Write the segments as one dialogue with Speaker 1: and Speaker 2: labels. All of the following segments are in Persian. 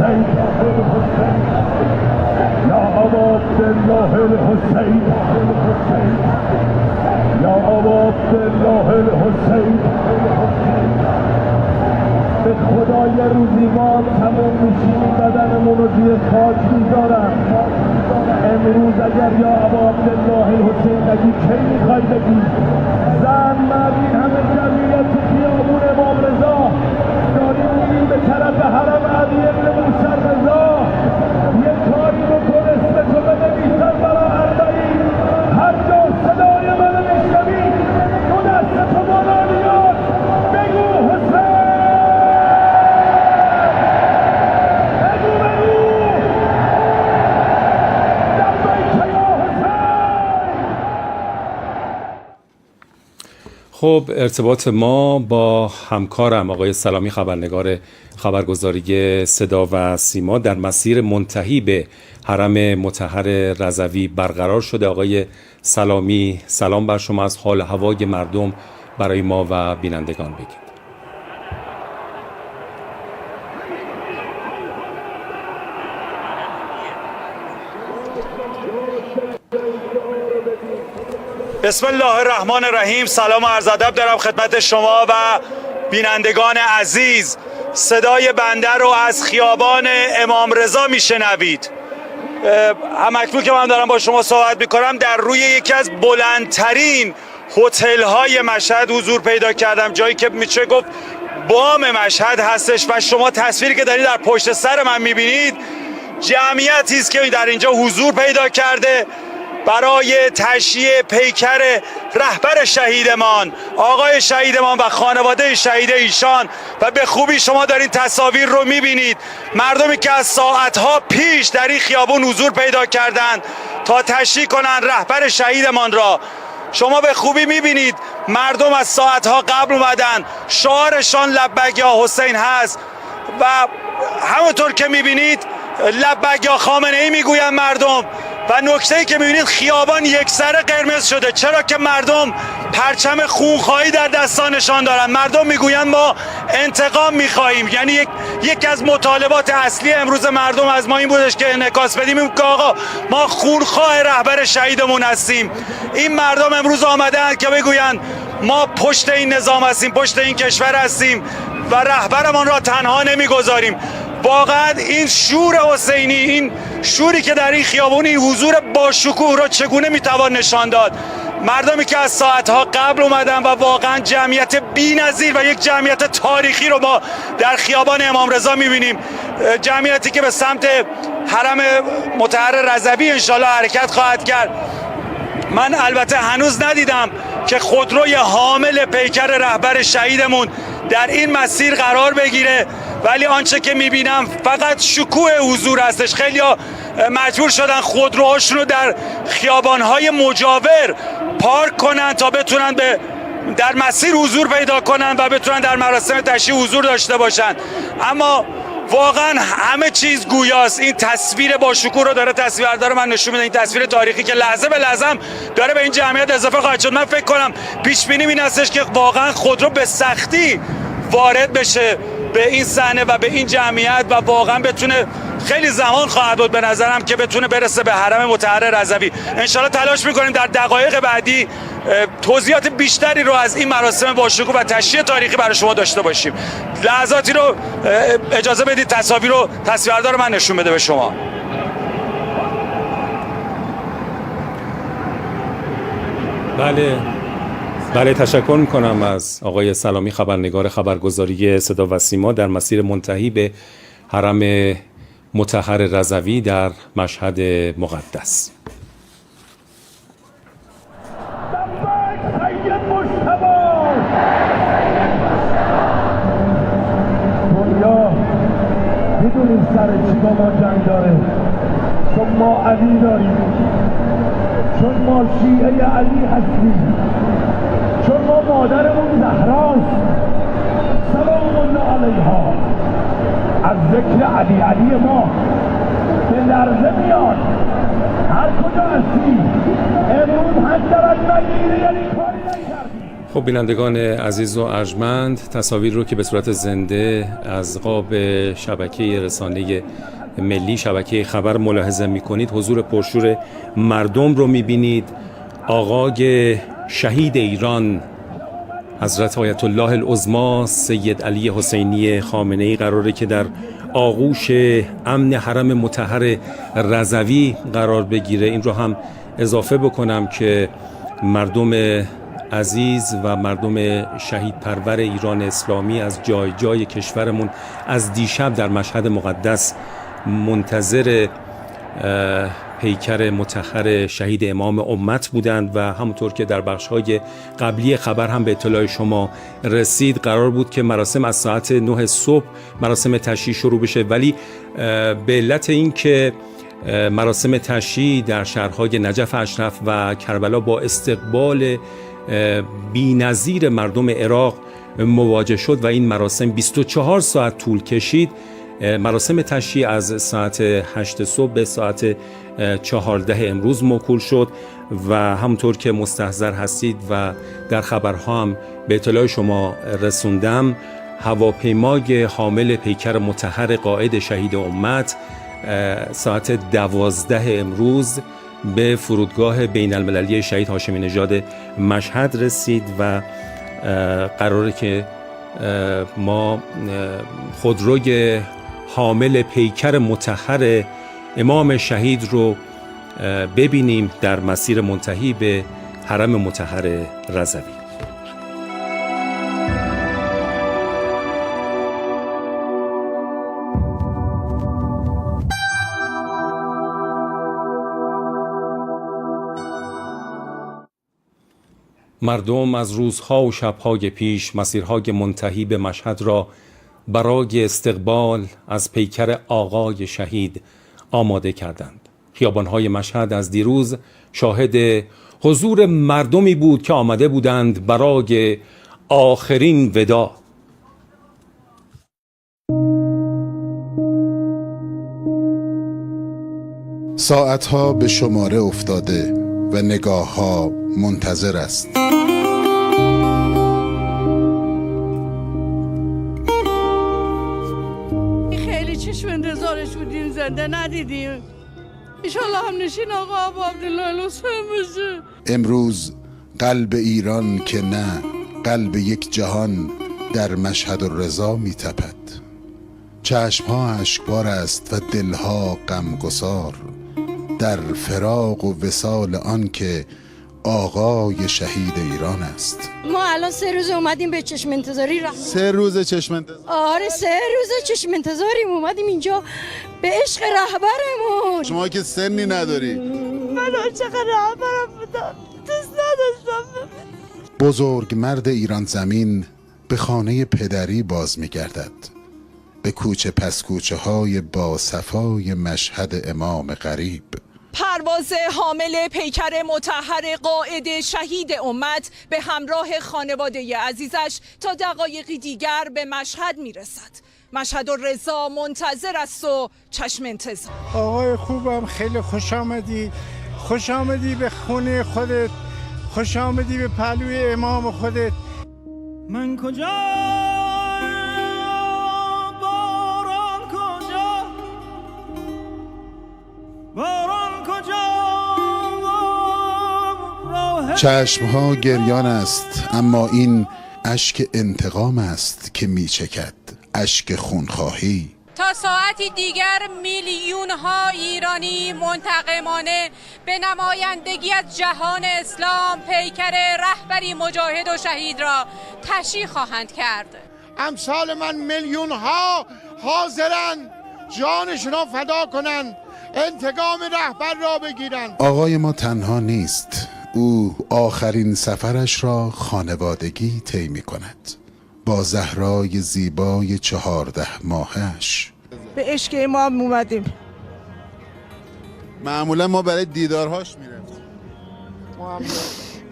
Speaker 1: الحسین یا ابا عبدالله الحسین یا ابا عبدالله الحسین به خدای روزی ما تمام میشیم بدنمون رو زیر خاک میذارم. امروز اگر یا ابا عبدالله الحسین بگی کی میخوای بگی؟ زن مرد این همه جمعیت خیابون امام رضا داریم میریم به طرف حرم علی ابن موسی رضا. یه کاری بکن اسم تو بنویسن برای اربعین. هر جا صدای منو میشنوی دو دست تو بالا بیار بگو حسین.
Speaker 2: خب ارتباط ما با همکارم آقای سلامی خبرنگار خبرگزاری صدا و سیما در مسیر منتهی به حرم مطهر رضوی برقرار شده. آقای سلامی سلام بر شما، از حال هوای مردم برای ما و بینندگان بگید.
Speaker 3: بسم الله الرحمن الرحیم. سلام و عرض ادب دارم خدمت شما و بینندگان عزیز. صدای بنده رو از خیابان امام رضا میشنوید. همکنون که من دارم با شما صحبت میکنم در روی یکی از بلندترین هتل های مشهد حضور پیدا کردم، جایی که میشه گفت بام مشهد هستش و شما تصویری که دارید در پشت سر من میبینید جمعیتی است که در اینجا حضور پیدا کرده برای تشییع پیکر رهبر شهیدمان، آقای شهیدمان و خانواده شهید ایشان. و به خوبی شما دارین تصاویر رو میبینید، مردمی که از ساعتها پیش در این خیابون حضور پیدا کردند تا تشییع کنند رهبر شهیدمان را. شما به خوبی میبینید مردم از ساعتها قبل اومدن، شعارشان لبیک یا حسین هست و همونطور که میبینید لبیک یا خامنه ای میگوین مردم. و نکته‌ای که می‌بینید خیابان یکسره قرمز شده، چرا که مردم پرچم خونخواهی در دستانشان دارند. مردم میگویند ما انتقام می‌خواهیم. یعنی یکی از مطالبات اصلی امروز مردم از ما این بودش که انعکاس بدیم که آقا ما خونخواه رهبر شهیدمون هستیم. این مردم امروز آمدند که بگویند ما پشت این نظام هستیم، پشت این کشور هستیم و رهبرمان را تنها نمیگذاریم. واقعا این شور حسینی، این شوری که در این خیابونی حضور با شکوه را چگونه میتوان نشان داد؟ مردمی که از ساعتها قبل اومدن و واقعا جمعیت بی‌نظیر و یک جمعیت تاریخی رو ما در خیابان امام رضا میبینیم. جمعیتی که به سمت حرم مطهر رضوی انشالله حرکت خواهد کرد. من البته هنوز ندیدم که خودروی حامل پیکر رهبر شهیدمون در این مسیر قرار بگیره، ولی آنچه که میبینم فقط شکوه حضور هستش. خیلی‌ها مجبور شدن خودروهاشون رو در خیابان‌های مجاور پارک کنن تا بتونن در مسیر حضور پیدا کنن و بتونن در مراسم تشییع حضور داشته باشن. اما واقعا همه چیز گویاست. این تصویر با شکوه رو داره تصویردار من نشون میده، این تصویر تاریخی که لحظه به لحظه داره به این جمعیت اضافه خواهد شد. من فکر کنم پیش بینی این هستش که واقعا خودرو به سختی وارد بشه به این صحنه و به این جمعیت و واقعا بتونه، خیلی زمان خواهد بود به نظرم که بتونه برسه به حرم مطهر رضوی. انشالله تلاش میکنیم در دقایق بعدی توضیحات بیشتری رو از این مراسم باشکوه و تشییع تاریخی برای شما داشته باشیم. لحظاتی رو اجازه بدید تصاویر رو تصویردار من نشون بده به شما.
Speaker 2: بله تشکر میکنم از آقای سلامی خبرنگار خبرگزاری صدا و سیما در مسیر منتهی به حرم مطهر رضوی در مشهد مقدس.
Speaker 1: دنیا میدونیم سر چی با ما جنگ داره، چون ما علی داریم، چون ما شیعه علی هستیم، چون ما مادرمون زهراست سلام الله علیها. از ذکر علی ما به لرزه میاد. هر کجا هستی امروز حج درت نگیری، یعنی کاری نکردی.
Speaker 2: خب بینندگان عزیز و ارجمند، تصاویر رو که به صورت زنده از قاب شبکه رسانه ملی، شبکه خبر ملاحظه می‌کنید، حضور پرشور مردم رو می‌بینید. آقای شهید ایران حضرت آیت الله العظما سید علی حسینی خامنه‌ای قراره که در آغوش امن حرم مطهر رضوی قرار بگیره. این رو هم اضافه بکنم که مردم عزیز و مردم شهید پرور ایران اسلامی از جای جای کشورمون از دیشب در مشهد مقدس منتظر پیکر مطهر شهید امام امت بودند و همونطور که در بخش‌های قبلی خبر هم به اطلاع شما رسید، قرار بود که مراسم از ساعت 9 صبح مراسم تشییع شروع بشه، ولی به علت این که مراسم تشییع در شهرهای نجف اشرف و کربلا با استقبال بی‌نظیر مردم عراق مواجه شد و این مراسم 24 ساعت طول کشید، مراسم تشییع از ساعت 8 صبح به ساعت 14 امروز موکول شد و همونطور که مستحضر هستید و در خبرها هم به اطلاع شما رسوندم، هواپیمای حامل پیکر مطهر قائد شهید امت ساعت 12 امروز به فرودگاه بین المللی شهید هاشمی نژاد مشهد رسید و قراره که ما خودروی حامل پیکر مطهر امام شهید رو ببینیم در مسیر منتهی به حرم مطهر رضوی. مردم از روزها و شبهای پیش مسیرهای منتهی به مشهد را برای استقبال از پیکر آقای شهید آماده کردند. خیابانهای مشهد از دیروز شاهد حضور مردمی بود که آمده بودند برای آخرین وداع.
Speaker 4: ساعتها به شماره افتاده و نگاهها منتظر است.
Speaker 5: خیلی چشم انتظارش بودیم، زنده ندیدیم. انشالله هم نشین آقا عبدالله الحسین بشه.
Speaker 4: امروز قلب ایران که نه، قلب یک جهان در مشهد الرضا می تپد. چشمها اشکبار است و دلها غمگسار در فراق و وصال آن که آقای شهید ایران است.
Speaker 5: ما الان 3 روز اومدیم به چشم انتظاری رفتیم.
Speaker 4: 3 روز چشم انتظاری؟
Speaker 5: آره 3 روز چشم انتظاریم، اومدیم اینجا به عشق رهبرمون.
Speaker 4: شما که سنی نداری.
Speaker 5: من عاشق رهبرم بودم، دوست نداشتم.
Speaker 4: بزرگ مرد ایران زمین به خانه پدری باز می گردد، به کوچه پس کوچه های با صفای مشهد امام غریب.
Speaker 6: پرواز حامل پیکر مطهر قائد شهید امت به همراه خانواده عزیزش تا دقایقی دیگر به مشهد میرسد. مشهد الرضا منتظر است و چشم انتظار.
Speaker 7: آقای خوبم، خیلی خوش آمدی، خوش آمدی به خونه خودت، خوش آمدی به پهلوی امام خودت.
Speaker 8: من کجا باران کجا، باران کجا.
Speaker 4: چشمها گریان است، اما این اشک انتقام است که می چکد، اشک خونخواهی.
Speaker 9: تا ساعتی دیگر میلیون ها ایرانی منتقمانه به نمایندگی از جهان اسلام پیکر رهبری مجاهد و شهید را تشییع خواهند کرد.
Speaker 7: امثال من میلیون ها حاضرن جانشون را فدا کنن، انتقام رهبر را بگیرن.
Speaker 4: آقای ما تنها نیست، او آخرین سفرش را خانوادگی طی می کند با زهرای زیبای 14 ماهش.
Speaker 5: به عشق امام اومدیم.
Speaker 4: معمولا ما برای دیدارهاش میرفتیم.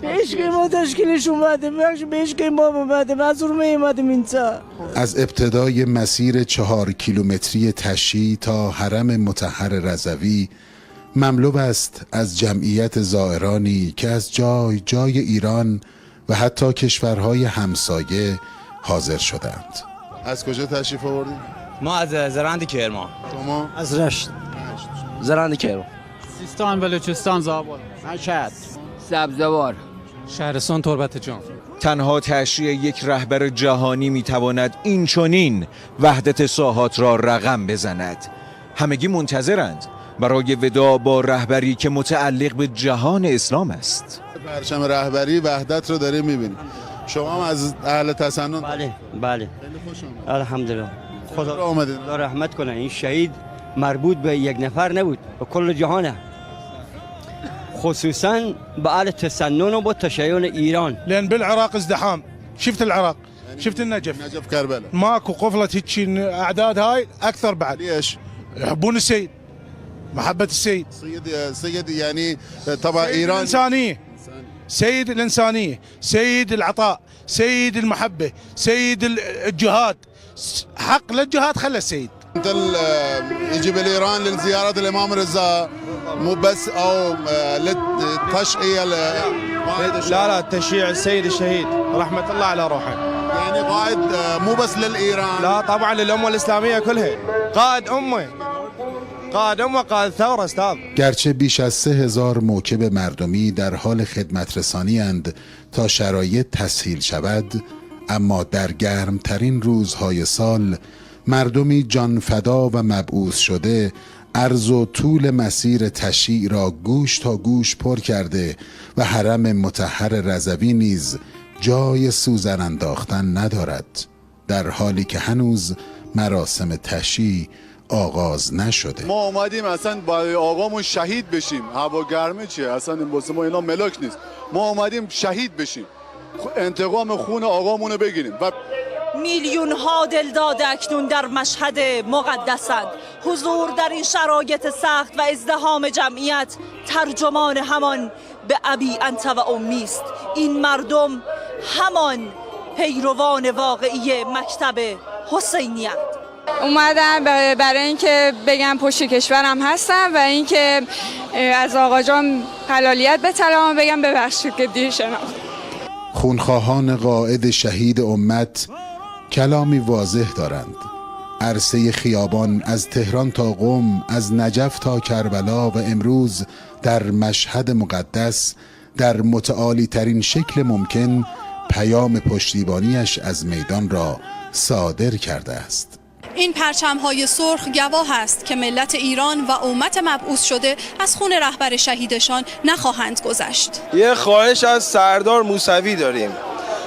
Speaker 5: به عشق ما تشکیلش اومدیم، به عشق امام اومدیم، از اون اومدیم اینجا.
Speaker 4: از ابتدای مسیر 4 کیلومتری تشییع تا حرم مطهر رضوی مملو است از جمعیت زائرانی که از جای جای ایران و حتی کشورهای همسایه حاضر شدند. از کجا تشریف آوردید؟
Speaker 10: ما از زرند کرمان.
Speaker 4: شما؟
Speaker 10: از رشت. زرند کرمان.
Speaker 11: سیستان، بلوچستان، زابل، مشهد،
Speaker 12: سبزوار،
Speaker 11: شهرستان، تربت جان.
Speaker 13: تنها تشریع یک رهبر جهانی میتواند این چنین وحدت ساحات را رقم بزند. همگی منتظرند برای وداع با رهبری که متعلق به جهان اسلام است.
Speaker 4: پرچم رهبری وحدت رو داریم میبینیم. شما هم از اهل تسنن؟
Speaker 10: بله. الحمدلله.
Speaker 4: خدا آمدید.
Speaker 10: خدا رحمت کنه. این شهید مربوط به یک نفر نبود، به کل جهانه. خصوصا به اهل تسنن و با تشیع ایران.
Speaker 1: لان بالعراق ازدحام. شفت العراق، شفت
Speaker 4: نجف كربلاء،
Speaker 1: ماكو قفلت هيك اعداد هاي اكثر بعد.
Speaker 4: ليش؟
Speaker 1: يحبون السيد، محبة السيد.
Speaker 4: سيد يعني طبعا ايران
Speaker 1: الانسانية، سيد الانسانية، سيد العطاء، سيد المحبة، سيد الجهاد. حق للجهاد خلى السيد.
Speaker 4: انت يجي بالايران لزيارة الامام رضا مو بس او للتشييع
Speaker 10: لا تشييع السيد الشهيد رحمة الله على روحه.
Speaker 4: يعني قائد مو بس للإيران،
Speaker 10: لا طبعا للأمة الإسلامية كلها. قائد أمة قائد ثورة استاذ.
Speaker 4: گرچه بیش از 3000 موکب مردمی در حال خدمت رسانی اند تا شرایط تسهیل شود، اما در گرمترین روزهای سال مردمی جانفدا و مبعوث شده عرض و طول مسیر تشییع را گوش تا گوش پر کرده و حرم مطهر رضوی نیز جای سوزن انداختن ندارد، در حالی که هنوز مراسم تشییع آغاز نشده.
Speaker 14: ما اومدیم اصلا با آقامون شهید بشیم. هوا گرمه چیه؟ اصلا این واسه ما اینا ملاک نیست. ما اومدیم شهید بشیم، انتقام خون آقامون بگیریم. و
Speaker 6: میلیون ها دلداد اکنون در مشهد مقدسند. حضور در این شرایط سخت و ازدحام جمعیت ترجمان همان به ابی انت و امی است. این مردم همان پیروان واقعی مکتب حسینی اند.
Speaker 5: اومدم برای اینکه بگم پشت کشورم هستم و اینکه از آقا جان حلالیت بطلبم، بگم ببخشید که دیر شناخت.
Speaker 4: خونخواهان قائد شهید امت کلامی واضح دارند. عرصه خیابان از تهران تا قم، از نجف تا کربلا و امروز در مشهد مقدس در متعالی ترین شکل ممکن پیام پشتیبانیش از میدان را صادر کرده است.
Speaker 15: این پرچم‌های سرخ گواه است که ملت ایران و امت مبعوث شده از خون رهبر شهیدشان نخواهند گذشت.
Speaker 10: یه خواهش از سردار موسوی داریم،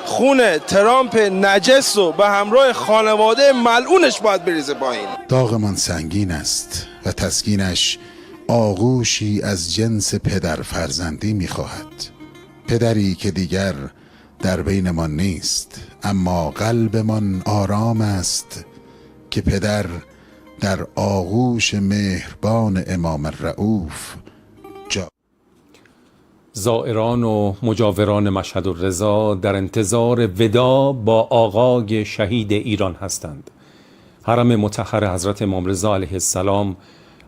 Speaker 10: خون ترامپ نجس و به همراه خانواده ملعونش باید بریزه پایین.
Speaker 4: داغمان سنگین است و تسکینش آغوشی از جنس پدر فرزندی می‌خواهد. پدری که دیگر در بینمان نیست، اما قلبمان آرام است که پدر در آغوش مهربان امام الرؤوف
Speaker 2: زائران و مجاوران مشهد الرضا در انتظار وداع با آقای شهید ایران هستند. حرم مطهر حضرت امام رضا علیه السلام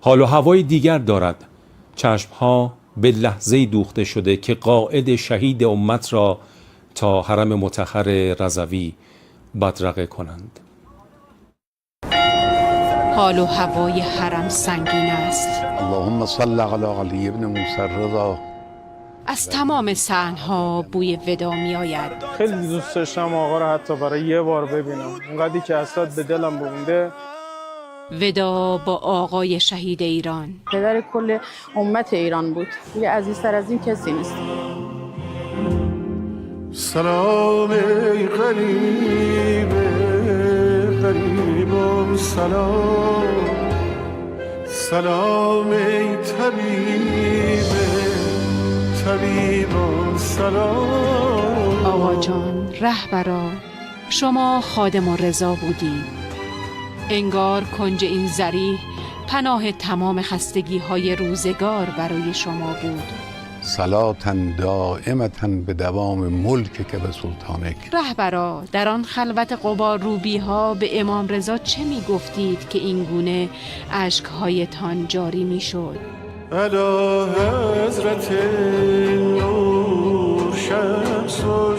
Speaker 2: حال و هوای دیگر دارد. چشمها به لحظه دوخته شده که قائد شهید امت را تا حرم مطهر رضوی بدرقه کنند.
Speaker 16: حال و هوای حرم سنگین است.
Speaker 17: اللهم صل علی علی ابن موسی الرضا.
Speaker 16: از تمام صحن‌ها بوی ودا می آید.
Speaker 18: خیلی دوست داشتم آقا رو حتی برای یه بار ببینم، اونقدری که اساساً به دلم بمونده.
Speaker 16: ودا با آقای شهید ایران،
Speaker 19: پدر کل امت ایران بود. دیگه عزیزتر از این کسی نیست.
Speaker 1: سلام ای غریب غریبم، سلام ای طبیبم، سلام.
Speaker 16: آقا جان، رهبرا، شما خادم الرضا بودید. انگار کنج این ذریح پناه تمام خستگی های روزگار برای شما بود.
Speaker 17: صلاتن دائمتن به دوام ملک که به سلطانک.
Speaker 16: رهبرا، در آن خلوت قبا روبی ها به امام رضا چه می گفتید که این گونه اشکهایتان جاری می شد؟
Speaker 1: علی حضرت نور شمس و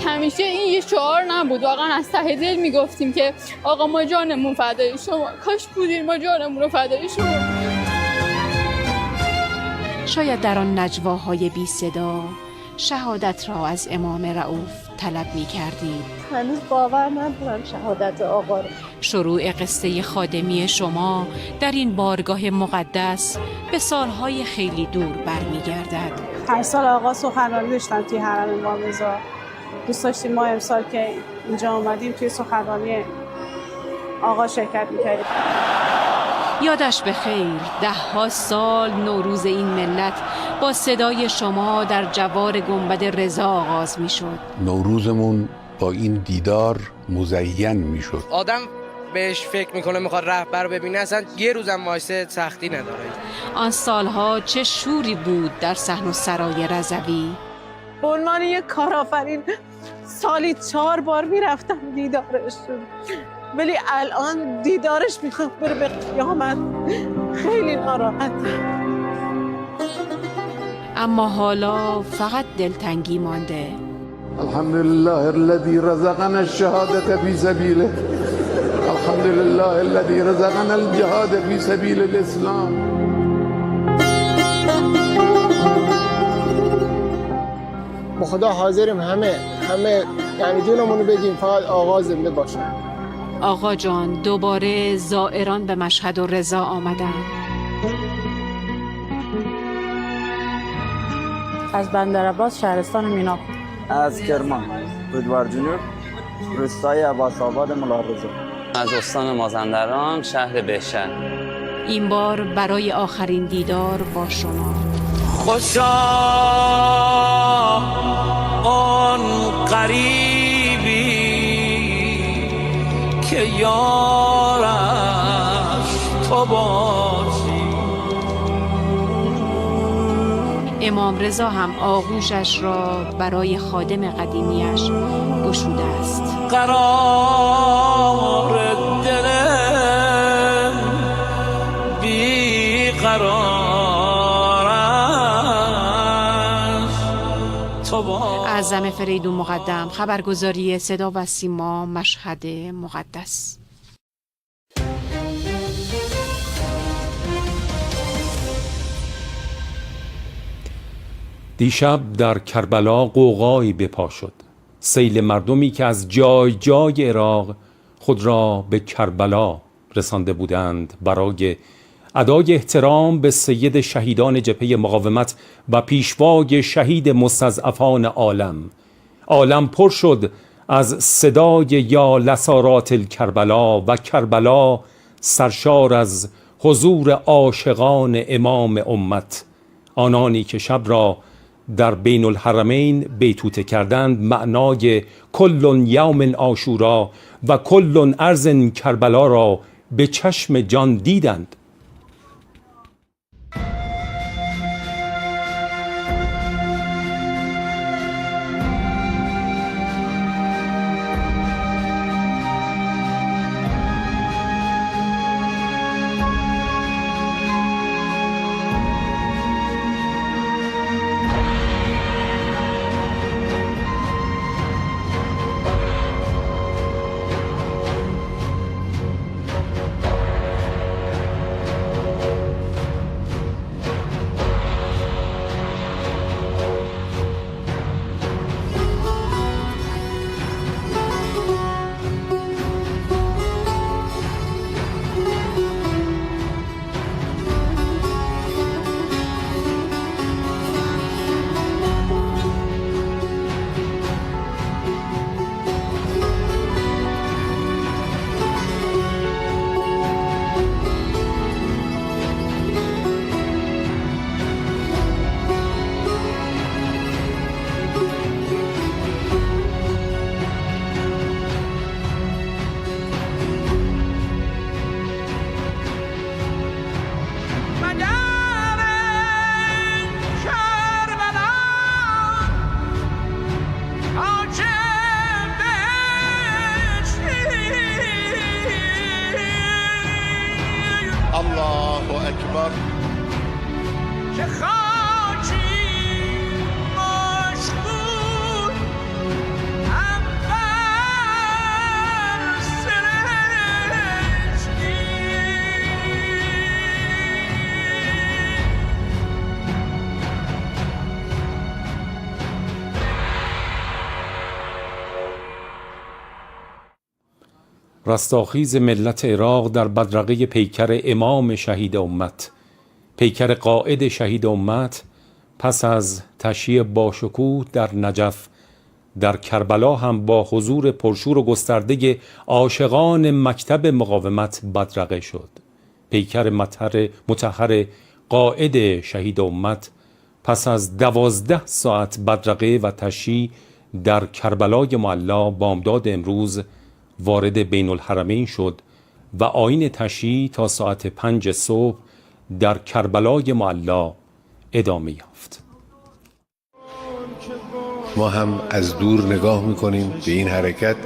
Speaker 12: همیشه این یه شعار نبود، واقعا از ته دل میگفتیم که آقا ما جانمون فدای شما، کاش بودین ما جانمون رو فدای شما.
Speaker 16: شاید در آن نجواهای بی صدا شهادت را از امام رؤوف طلب می کردید.
Speaker 19: هنوز باور ندارم شهادت آقا رو.
Speaker 16: شروع قصه خادمی شما در این بارگاه مقدس به سالهای خیلی دور برمیگردد.
Speaker 20: 5 سال آقا سخنرانی داشتن توی حرم امام رضا. دوست داشتیم ما امسال که اینجا آمدیم توی سخنرانی آقا شرکت می‌کردیم.
Speaker 16: یادش به خیر 10 سال نوروز این ملت با صدای شما در جوار گنبد رضا آغاز میشد.
Speaker 17: نوروزمون با این دیدار مزین میشد.
Speaker 21: آدم بهش فکر میکنه میخواد رهبر رو ببینه، اصلا یه روزم واسه سختی نداره.
Speaker 16: آن سالها چه شوری بود در صحن و سرای رضوی.
Speaker 20: به عنوان یک کارآفرین سالی 4 بار میرفتم دیدارش، ولی الان دیدارش میخواد بره به قیامت. خیلی ناراحت.
Speaker 16: اما حالا فقط دلتنگی مانده.
Speaker 22: الحمد لله الذي رزقنا الشهادة في سبيله، الحمد لله الذي رزقنا الجهاد في سبيل الإسلام.
Speaker 23: با خدا حاضریم همه یعنی جونمونو بدیم فقط آقا زنده باشه.
Speaker 16: آقا جان دوباره زائران به مشهد و رضا آمدند.
Speaker 19: از بندرعباس شهرستان مینا،
Speaker 24: از کرمان رودوار جنوب روستای عباس‌آباد ملارزه،
Speaker 25: از استان مازندران شهر بهشهر.
Speaker 16: این بار برای آخرین دیدار با شما.
Speaker 8: خوشا آن قریبی که یارش تو باشی.
Speaker 16: امام رضا هم آغوشش را برای خادم قدیمیش گشوده است.
Speaker 8: قرار دلم بی قرار است تو با.
Speaker 16: اعظم فریدون مقدم، خبرگزاری صدا و سیما، مشهد مقدس.
Speaker 2: دیشب در کربلا غوغایی به پا شد. سیل مردمی که از جای جای عراق خود را به کربلا رسانده بودند برای ادای احترام به سید شهیدان جبهه مقاومت و پیشوای شهید مستضعفان عالم پر شد از صدای یا لسارات الکربلا و کربلا سرشار از حضور عاشقان امام امت، آنانی که شب را در بین الحرمین بیتوته کردند معنای کل یوم عاشورا و کل ارض کربلا را به چشم جان دیدند.
Speaker 7: الله اکبر.
Speaker 8: که خاکی مشغول
Speaker 2: رستاخیز ملت عراق در بدرقه پیکر امام شهید امت، پیکر قائد شهید امت پس از تشییع باشکوه در نجف در کربلا هم با حضور پرشور و گسترده عاشقان مکتب مقاومت بدرقه شد. پیکر مطهر قائد شهید امت پس از 12 ساعت بدرقه و تشییع در کربلای معلا بامداد امروز وارد بین الحرمین شد و آیین تشییع تا ساعت 5 صبح در کربلای معلا ادامه یافت.
Speaker 17: ما هم از دور نگاه میکنیم به این حرکت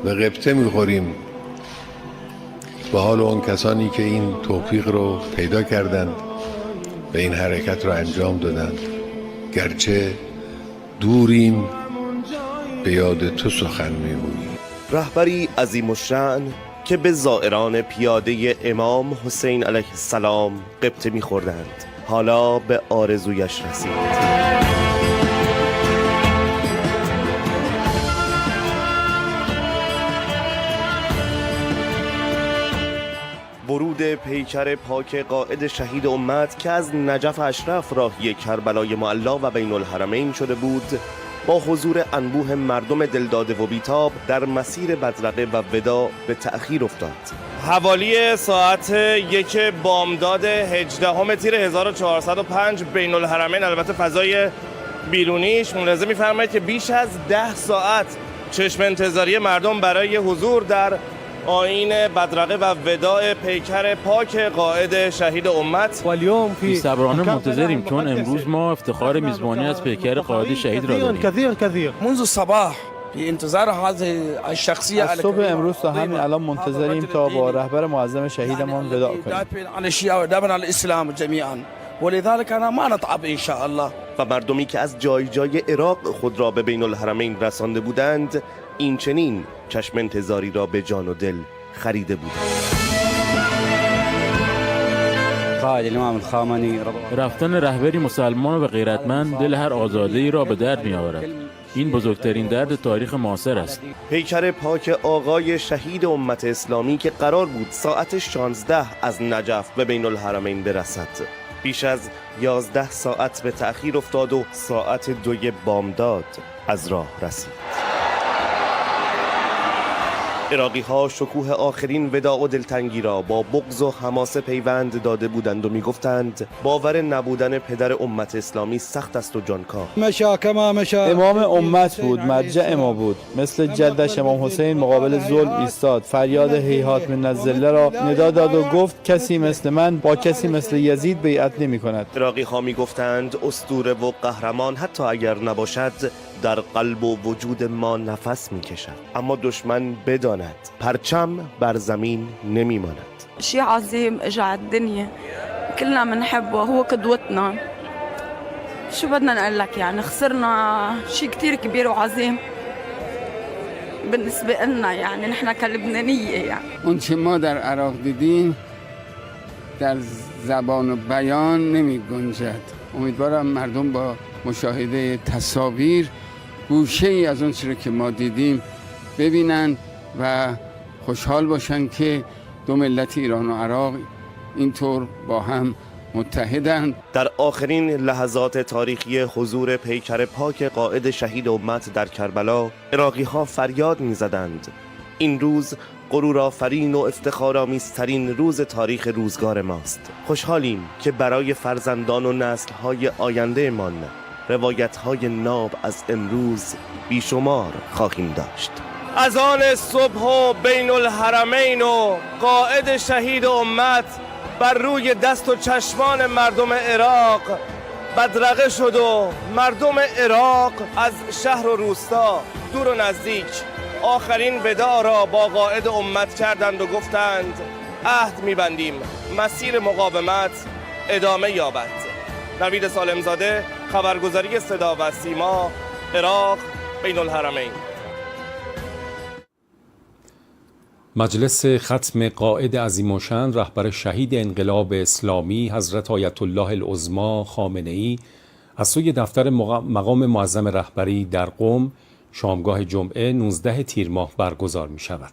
Speaker 17: و غبطه میخوریم به حال اون کسانی که این توفیق رو پیدا کردند و این حرکت رو انجام دادند. گرچه دوریم به یاد تو سخن میگوییم.
Speaker 3: رهبری عظیم الشأن که به زائران پیاده امام حسین علیه السلام غبطه میخوردند حالا به آرزویش رسید. ورود پیکر پاک قائد شهید امت که از نجف اشرف راهی کربلای معلا و بین الحرمین شده بود با حضور انبوه مردم دلداده و بیتاب در مسیر بدرقه و ودا به تأخیر افتاد. حوالی ساعت 1 بامداد 18 تیر 1405 بین الحرمین، البته فضای بیرونیش ملاحظه می‌فرمایید که بیش از 10 ساعت چشم انتظاری مردم برای حضور در آیین بدرقه و وداع پیکر پاک قائد شهید امت.
Speaker 9: بی‌صبرانه منتظریم چون امروز ما افتخار میزبانی از پیکر قائد شهید را داریم.
Speaker 11: كثير منذ الصباح في انتظار هذه الشخصيه.
Speaker 13: از صبح امروز تا همین الان منتظریم تا با رهبر معظم شهیدمان وداع کنیم.
Speaker 11: عن الشيعة ودافعا عن الاسلام جميعا ولذلك انا ما نتعب ان شاء الله.
Speaker 3: و مردمی که از جای جای عراق خود را به بین الحرمین رسانده بودند این چنین چشم انتظاری را به جان و دل خریده بودند.
Speaker 9: رفتن رهبری مسلمان و غیرتمند دل هر آزاده‌ای را به درد می‌آورد. این بزرگترین درد تاریخ معاصر است.
Speaker 3: پیکر پاک آقای شهید امت اسلامی که قرار بود ساعت 16 از نجف به بین الحرمین برسد بیش از 11 ساعت به تأخیر افتاد و ساعت 2 بامداد از راه رسید. عراقی ها شکوه آخرین وداع و دلتنگی را با بغض و حماسه پیوند داده بودند و میگفتند باور نبودن پدر امت اسلامی سخت است و جانکاه.
Speaker 13: امام امت بود، مرجع ما بود، مثل جدش امام حسین مقابل ظلم ایستاد، فریاد هیهات من الذله را ندا داد و گفت کسی مثل من با کسی مثل یزید بیعت نمی کند.
Speaker 3: عراقی ها میگفتند اسطوره و قهرمان حتی اگر نباشد در قلب و وجود ما نفس میکشد، اما دشمن بداند پرچم بر زمین نمیماند.
Speaker 14: شيء عظيم اجى على الدنيا كلنا بنحبه، هو قدوتنا. شو بدنا نقول لك، يعني خسرنا شيء كتير كبير وعظيم بالنسبه لنا، يعني نحن كلبنانيه. يعني
Speaker 26: اون چه ما در عراق دیدیم در زبان و بیان نمی گنجد. امیدوارم مردم با مشاهده تصاویر گوشه ای از اون چیزی که ما دیدیم ببینن و خوشحال باشن که دو ملت ایران و عراق اینطور با هم متحدند.
Speaker 3: در آخرین لحظات تاریخی حضور پیکر پاک قائد شهید امت در کربلا عراقی ها فریاد می زدند این روز غرورآفرین و افتخارآمیزترین روز تاریخ روزگار ماست. خوشحالیم که برای فرزندان و نسل‌های آیندهمان روایت‌های ناب از امروز بیشمار خواهیم داشت. از آن صبح و بین الحرمین و قائد شهید امت بر روی دست و چشمان مردم عراق بدرقه شد و مردم عراق از شهر و روستا دور و نزدیک آخرین وداع را با قائد امت کردند و گفتند عهد می‌بندیم مسیر مقاومت ادامه یابد. نوید سالمزاده، خبرگزاری صدا و سیما، عراق، بین الحرمین.
Speaker 2: مجلس ختم قائد عظیم الشأن رهبر شهید انقلاب اسلامی حضرت آیت الله العظما خامنه‌ای از سوی دفتر مقام معظم رهبری در قم شامگاه جمعه 19 تیر ماه برگزار می شود.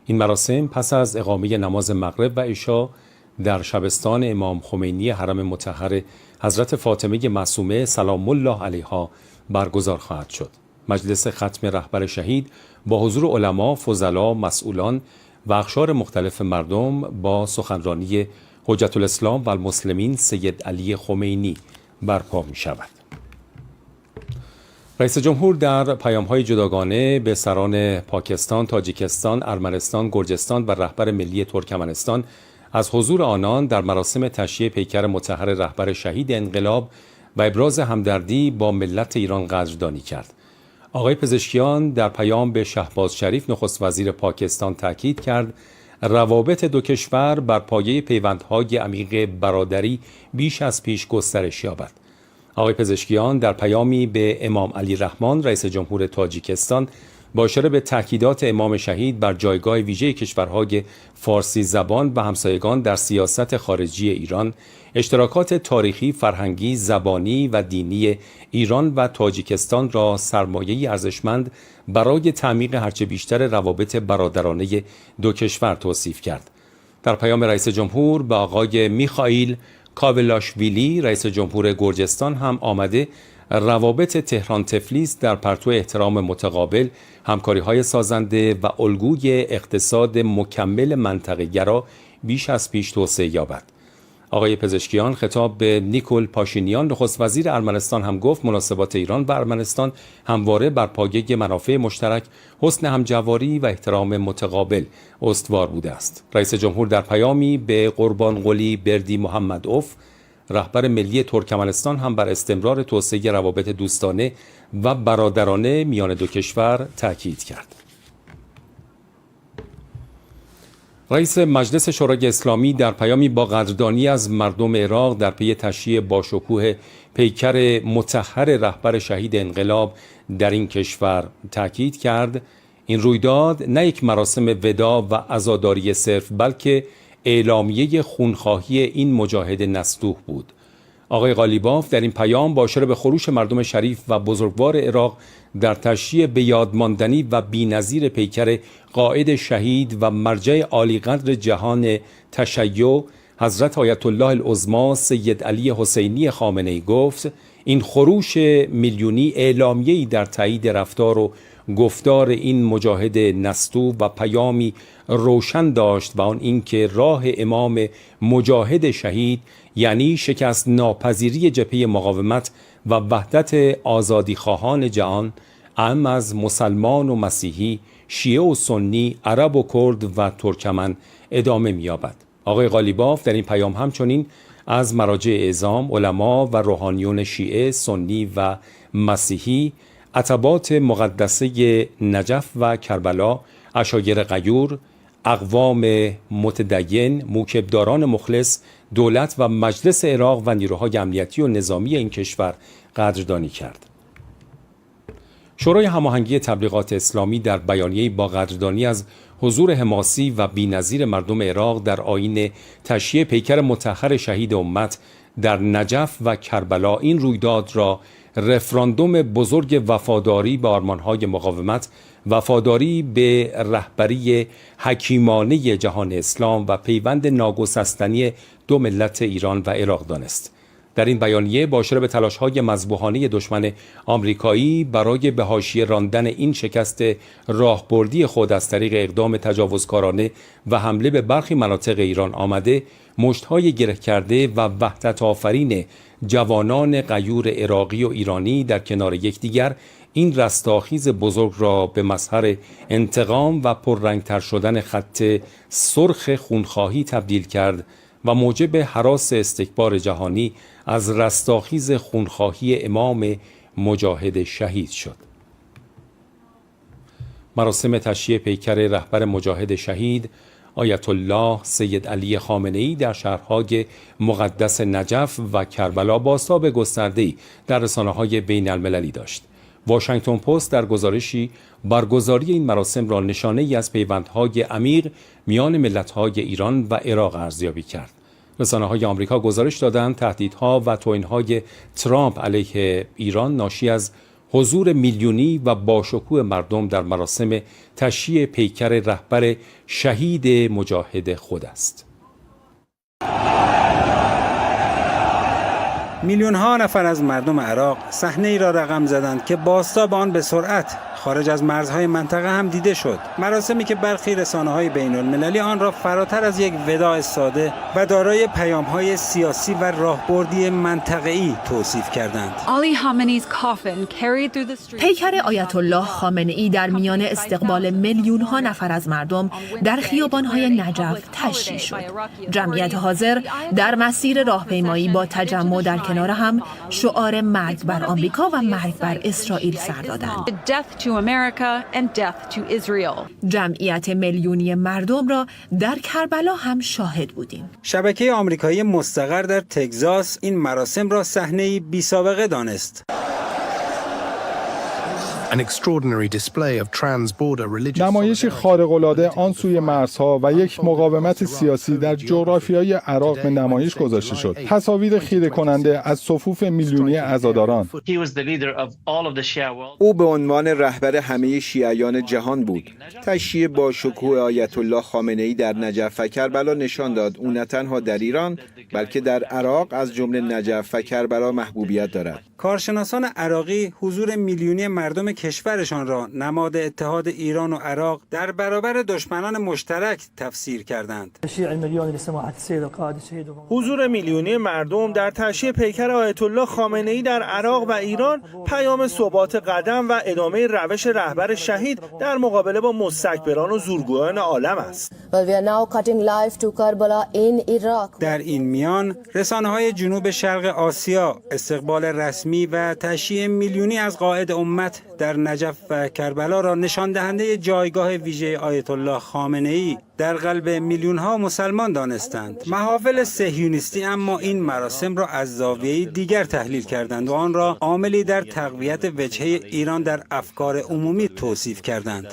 Speaker 2: این مراسم پس از اقامه نماز مغرب و عشا در شبستان امام خمینی حرم مطهر حضرت فاطمه معصومه سلام الله علیها برگزار خواهد شد. مجلس ختم رهبر شهید با حضور علما، فضلا، مسئولان و اقشار مختلف مردم با سخنرانی حجت الاسلام و المسلمین سید علی خمینی برپا می شود. رئیس جمهور در پیام‌های جداگانه به سران پاکستان، تاجیکستان، ارمنستان، گرجستان و رهبر ملی ترکمنستان از حضور آنان در مراسم تشییع پیکر مطهر رهبر شهید انقلاب و ابراز همدردی با ملت ایران قدردانی کرد. آقای پزشکیان در پیام به شهباز شریف نخست وزیر پاکستان تاکید کرد روابط دو کشور بر پایه پیوندهای عمیق برادری بیش از پیش گسترش یابد. آقای پزشکیان در پیامی به امام علی رحمان رئیس جمهور تاجیکستان با اشاره به تاکیدات امام شهید بر جایگاه ویژه کشورهای فارسی زبان و همسایگان در سیاست خارجی ایران، اشتراکات تاریخی، فرهنگی، زبانی و دینی ایران و تاجیکستان را سرمایه‌ای ارزشمند برای تعمیق هرچه بیشتر روابط برادرانه دو کشور توصیف کرد. در پیام رئیس جمهور به آقای میخائیل کاولاشویلی رئیس جمهور گرجستان هم آمده روابط تهران تفلیس در پرتو احترام متقابل، همکاری‌های سازنده و الگوی اقتصاد مکمل منطقه‌گرا بیش از پیش توسعه یابد. آقای پزشکیان خطاب به نیکول پاشینیان نخست وزیر ارمنستان هم گفت مناسبات ایران و ارمنستان همواره بر پایه منافع مشترک، حسن همجواری و احترام متقابل استوار بوده است. رئیس جمهور در پیامی به قربانقلی بردی محمد اوف رهبر ملی ترکمنستان هم بر استمرار توسعه روابط دوستانه و برادرانه میان دو کشور تاکید کرد. رئیس مجلس شورای اسلامی در پیامی با قدردانی از مردم عراق در پی تشییع باشکوه پیکر مطهر رهبر شهید انقلاب در این کشور تاکید کرد این رویداد نه یک مراسم وداع و عزاداری صرف بلکه اعلامیه خونخواهی این مجاهد نستوح بود. آقای قالیباف در این پیام با اشاره به خروش مردم شریف و بزرگوار عراق در تشییع به یادماندنی و بی‌نظیر پیکر قائد شهید و مرجع عالیقدر جهان تشیع حضرت آیت الله العظما سید علی حسینی خامنه‌ای گفت این خروش میلیونی اعلامیه‌ای در تایید رفتار و گفتار این مجاهد نستوح و پیامی روشن داشت و آن اینکه راه امام مجاهد شهید یعنی شکست ناپذیری جبهه مقاومت و وحدت آزادیخواهان جهان اعم از مسلمان و مسیحی، شیعه و سنی، عرب و کرد و ترکمن ادامه می‌یابد. آقای قالیباف در این پیام همچنین از مراجع اعظام، علما و روحانیون شیعه، سنی و مسیحی، اتباط مقدسه نجف و کربلا، عشایر غیور، اقوام متدین، موکبداران مخلص، دولت و مجلس عراق و نیروهای امنیتی و نظامی این کشور قدردانی کرد. شورای هماهنگی تبلیغات اسلامی در بیانیه‌ای با قدردانی از حضور حماسی و بی‌نظیر مردم عراق در آیین تشییع پیکر مطهر شهید امت در نجف و کربلا این رویداد را رفراندوم بزرگ وفاداری به آرمان‌های مقاومت، وفاداری به رهبری حکیمانه جهان اسلام و پیوند ناگسستنی دو ملت ایران و عراق دانست. در این بیانیه با اشاره به تلاش‌های مذبوحانه دشمن آمریکایی برای به حاشیه راندن این شکست راهبردی خود از طریق اقدام تجاوزکارانه و حمله به برخی مناطق ایران آمده، مشت‌های گره کرده و وحدت آفرین جوانان غیور عراقی و ایرانی در کنار یکدیگر این رستاخیز بزرگ را به مظهر انتقام و پررنگتر شدن خط سرخ خونخواهی تبدیل کرد و موجب هراس استکبار جهانی از رستاخیز خونخواهی امام مجاهد شهید شد. مراسم تشییع پیکر رهبر مجاهد شهید آیت الله سید علی خامنه‌ای در شهرهای مقدس نجف و کربلا بازتاب گسترده‌ای در رسانه‌های بین المللی داشت. واشنگتن پست در گزارشی برگزاری این مراسم را نشانه‌ای از پیوندهای عمیق میان ملت‌های ایران و عراق ارزیابی کرد. رسانه‌های آمریکا گزارش دادند تهدیدها و توهین‌های ترامپ علیه ایران ناشی از حضور میلیونی و باشکوه مردم در مراسم تشییع پیکر رهبر شهید مجاهد خود است.
Speaker 4: میلیون ها نفر از مردم عراق صحنه ای را رقم زدند که بازتاب آن به سرعت خارج از مرزهای منطقه هم دیده شد. مراسمی که برخی رسانه‌های بین‌المللی آن را فراتر از یک وداع ساده و دارای پیام‌های سیاسی و راهبردی منطقه‌ای توصیف کردند.
Speaker 5: پیکر آیت الله خامنه‌ای در میان استقبال میلیون‌ها نفر از مردم در خیابان‌های نجف تشییع شد. جمعیت حاضر در مسیر راهپیمایی با تجمع در کنار هم شعار مرگ بر آمریکا و مرگ بر اسرائیل سر دادند. جمعیت میلیونی مردم را در کربلا هم شاهد بودیم.
Speaker 4: شبکه آمریکایی مستقر در تگزاس این مراسم را صحنه‌ای بی‌سابقه دانست.
Speaker 6: نمایشی خارق‌العاده آن سوی مرزها و یک مقاومت سیاسی در جغرافیای عراق به نمایش گذاشته شد. تصاویر خیره کننده از صفوف میلیونی عزاداران.
Speaker 10: او به عنوان رهبر همه شیعیان جهان بود. تشییع با شکوه آیت الله خامنه‌ای در نجف و کربلا نشان داد او نه تنها در ایران بلکه در عراق از جمله نجف و کربلا محبوبیت دارد.
Speaker 4: کارشناسان عراقی حضور میلیونی مردم کشورشان را نماد اتحاد ایران و عراق در برابر دشمنان مشترک تفسیر کردند.
Speaker 15: حضور میلیونی مردم در تشییع پیکر آیت الله خامنه‌ای در عراق و ایران پیام ثبات قدم و ادامه روش رهبر شهید در مقابله با مستکبران و زورگویان عالم است.
Speaker 4: در این میان رسانه‌های جنوب شرق آسیا استقبال رسمی و تشییع میلیونی از قائد امت در نجف و کربلا را نشان دهنده جایگاه ویژه آیت الله خامنه‌ای در قلب میلیون‌ها مسلمان دانستند. محافل صهیونیستی اما این مراسم را از زاویه‌ای دیگر تحلیل کردند و آن را عاملی در تقویت وجهه ایران در افکار عمومی توصیف کردند.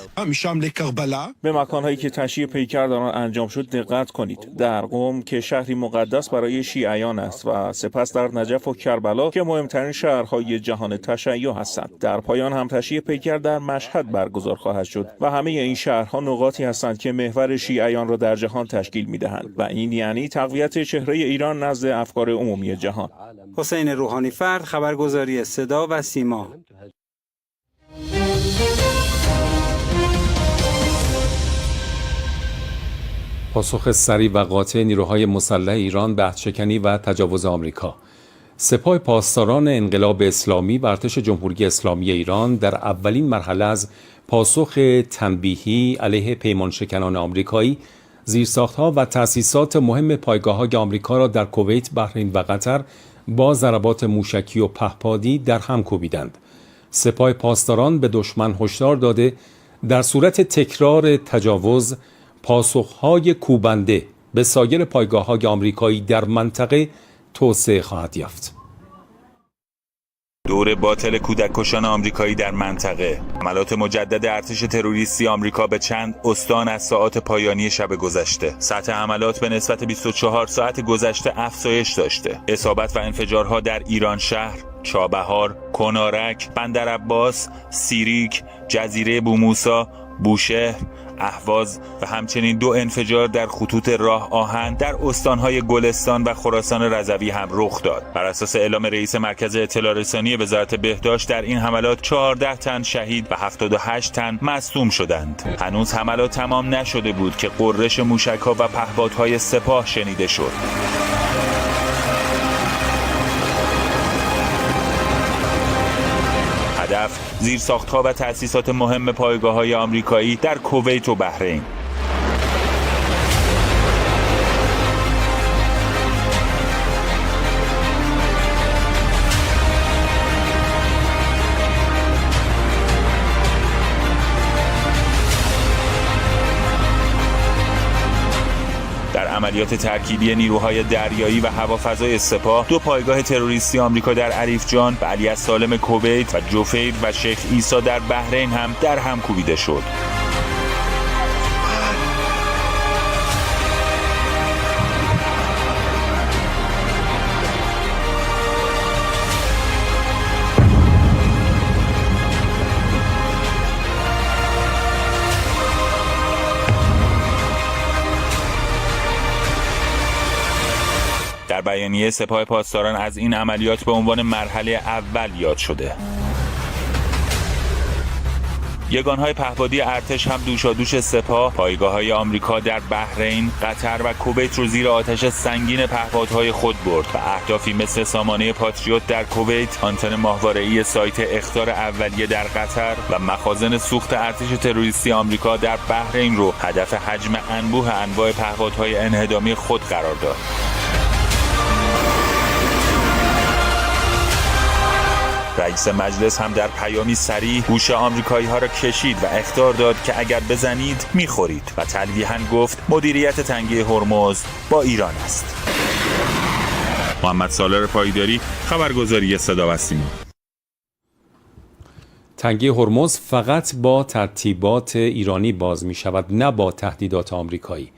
Speaker 18: به مکان‌هایی که تشییع پیکر در آن انجام شد دقت کنید. در قم که شهری مقدس برای شیعیان است و سپس در نجف و کربلا که مهمترین شهرهای جهان تشیع هستند. در پایان هم تشییع پیکر در مشهد برگزار خواهد شد و همه این شهرها نقاطی هستند که محور شیعیان را در جهان تشکیل می‌دهند و این یعنی تقویت چهره ایران نزد افکار عمومی جهان.
Speaker 4: حسین روحانی فرد، خبرگزاری صدا و سیما.
Speaker 2: پاسخ سریع و قاطع نیروهای مسلح ایران به عهدشکنی و تجاوز آمریکا. سپاه پاسداران انقلاب اسلامی و ارتش جمهوری اسلامی ایران در اولین مرحله از پاسخ تنبیهی علیه پیمانشکنان آمریکایی، زیرساخت‌ها و تأسیسات مهم پایگاه‌های آمریکا را در کویت، بحرین و قطر با ضربات موشکی و پهپادی در هم کوبیدند. سپاه پاسداران به دشمن هشدار داده در صورت تکرار تجاوز پاسخ‌های کوبنده به سایر پایگاه‌های آمریکایی در منطقه توسعه خواهد یافت.
Speaker 27: دور باطل کودک‌کشان آمریکایی در منطقه. حملات مجدد ارتش تروریستی آمریکا به چند استان از ساعات پایانی شب گذشته. سطح حملات به نسبت 24 ساعت گذشته افزایش داشته. اصابت و انفجارها در ایران شهر، چابهار، کنارک، بندرعباس، سیریک، جزیره بوموسا، بوشهر، اهواز و همچنین 2 انفجار در خطوط راه آهن در استانهای گلستان و خراسان رضوی هم رخ داد. بر اساس اعلام رئیس مرکز اطلاع رسانی وزارت بهداشت در این حملات 14 تن شهید و 78 تن مصدوم شدند. هنوز حملات تمام نشده بود که غرش موشک‌ها و پهپادهای سپاه شنیده شد. هدف زیرساخت‌ها و تأسیسات مهم پایگاه‌های آمریکایی در کویت و بحرین. عملیات ترکیبی نیروهای دریایی و هوافضای سپاه 2 پایگاه تروریستی آمریکا در عریفجان و علی السالم کویت و جفیر و شیخ عیسی در بحرین هم در هم کوبیده شد. در بیانیه سپاه پاسداران از این عملیات به عنوان مرحله اول یاد شده. یگانهای پهپادی ارتش هم دوشادوش سپاه پایگاه‌های آمریکا در بحرین، قطر و کویت رو زیر آتش سنگین پهپادهای خود برد و اهدافی مثل سامانه پاتریوت در کویت، آنتن ماهواره‌ای سایت اخطار اولیه در قطر و مخازن سوخت ارتش تروریستی آمریکا در بحرین رو هدف حجم انبوه انواع پهپادهای انهدامی خود قرار داد. رئیس مجلس هم در پیامی صریح گوش آمریکایی‌ها را کشید و اخطار داد که اگر بزنید می‌خورید و تلویحاً گفت مدیریت تنگه هرمز با ایران است. محمد سالار پایداری، خبرگزاری صدا و سیما.
Speaker 2: تنگه هرمز فقط با ترتیبات ایرانی باز می‌شود، نه با تهدیدات آمریکایی.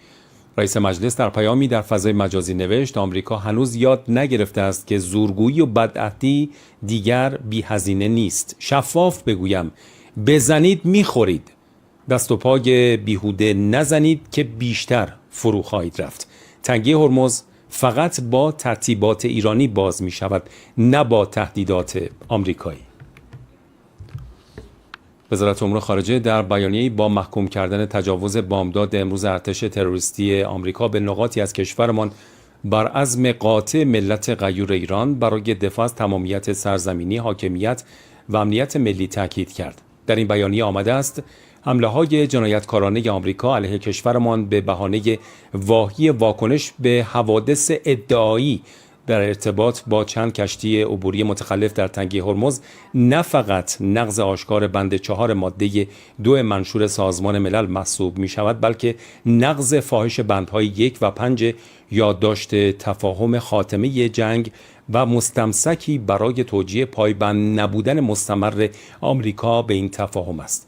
Speaker 2: رئیس مجلس در پیامی در فضای مجازی نوشت آمریکا هنوز یاد نگرفته است که زورگویی و بدعهدی دیگر بی هزینه نیست. شفاف بگویم بزنید میخورید، دست و پای بیهوده نزنید که بیشتر فرو خواهید رفت. تنگه هرمز فقط با ترتیبات ایرانی باز می شود، نه با تهدیدات آمریکایی. وزارت امور خارجه در بیانیه‌ای با محکوم کردن تجاوز بامداد امروز ارتش تروریستی آمریکا به نقاطی از کشورمان بر عزم قاطع ملت غیور ایران برای دفاع از تمامیت سرزمینی، حاکمیت و امنیت ملی تاکید کرد. در این بیانیه آمده است حمله‌های جنایتکارانه آمریکا علیه کشورمان به بهانه واهی واکنش به حوادث ادعایی در ارتباط با چند کشتی عبوری متخلف در تنگه هرمز نه فقط نقض آشکار بند 4 ماده 2 منشور سازمان ملل محسوب می شود، بلکه نقض فاحش بندهای 1 و 5 یادداشت تفاهم خاتمه جنگ و مستمسکی برای توجیه پایبند نبودن مستمر آمریکا به این تفاهم است.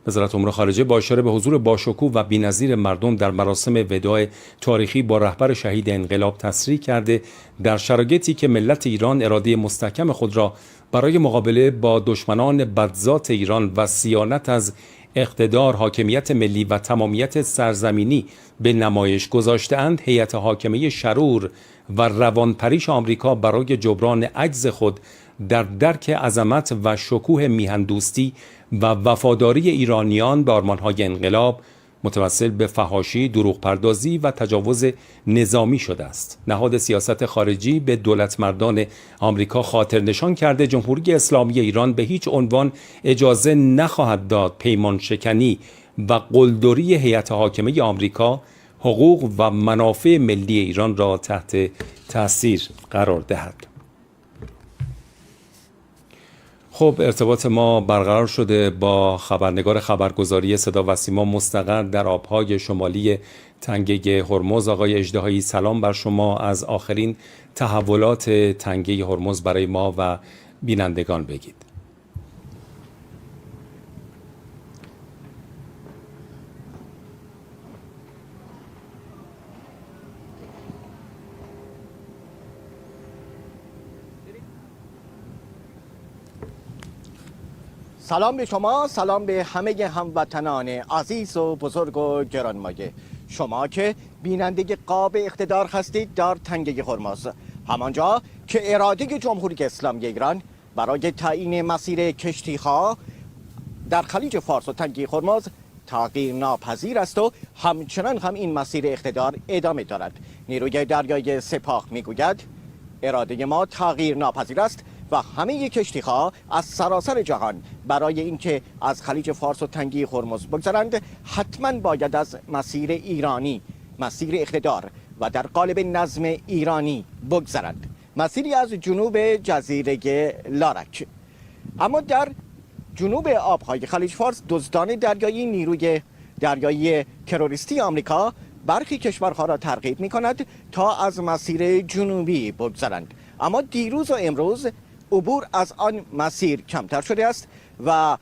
Speaker 2: وزارت امور خارجه با اشاره به حضور باشکوه و بی‌نظیر مردم در مراسم وداع تاریخی با رهبر شهید انقلاب تصریح کرده در شرایطی که ملت ایران اراده مستحکم خود را برای مقابله با دشمنان بدذات ایران و صیانت از اقتدار، حاکمیت ملی و تمامیت سرزمینی به نمایش گذاشته‌اند، هیئت حاکمه شرور و روانپریش آمریکا برای جبران عجز خود در درک عظمت و شکوه میهندوستی و وفاداری ایرانیان به آرمان‌های انقلاب متوسل به فحاشی، دروغ پردازی و تجاوز نظامی شده است. نهاد سیاست خارجی به دولتمردان آمریکا خاطر نشان کرده جمهوری اسلامی ایران به هیچ عنوان اجازه نخواهد داد پیمان شکنی و قلدری هیئت حاکمه آمریکا حقوق و منافع ملی ایران را تحت تأثیر قرار دهد. خب، ارتباط ما برقرار شده با خبرنگار خبرگزاری صدا و سیما مستقر در آبهای شمالی تنگه هرمز. آقای اژدهایی، سلام بر شما. از آخرین تحولات تنگه هرمز برای ما و بینندگان بگید.
Speaker 1: سلام به شما، سلام به همه هموطنان عزیز و بزرگ و گرانمایه. شما که بیننده قاب اقتدار هستید در تنگه هرمز، همانجا که اراده جمهوری اسلامی ایران برای تعیین مسیر کشتی‌ها در خلیج فارس و تنگه هرمز تغییر ناپذیر است و همچنان هم این مسیر اقتدار ادامه دارد. نیروی دریایی سپاه میگوید اراده ما تغییر ناپذیر است و همه کشتی‌ها از سراسر جهان برای اینکه از خلیج فارس و تنگه هرمز بگذرند حتما باید از مسیر ایرانی، مسیر اقتدار و در قالب نظم ایرانی بگذرند، مسیری از جنوب جزیره لارک. اما در جنوب آبهای خلیج فارس دزدان دریایی نیروی دریایی تروریستی آمریکا برخی کشورها را ترغیب می‌کند تا از مسیر جنوبی بگذرند، اما دیروز و امروز عبور از آن مسیر کمتر شده است و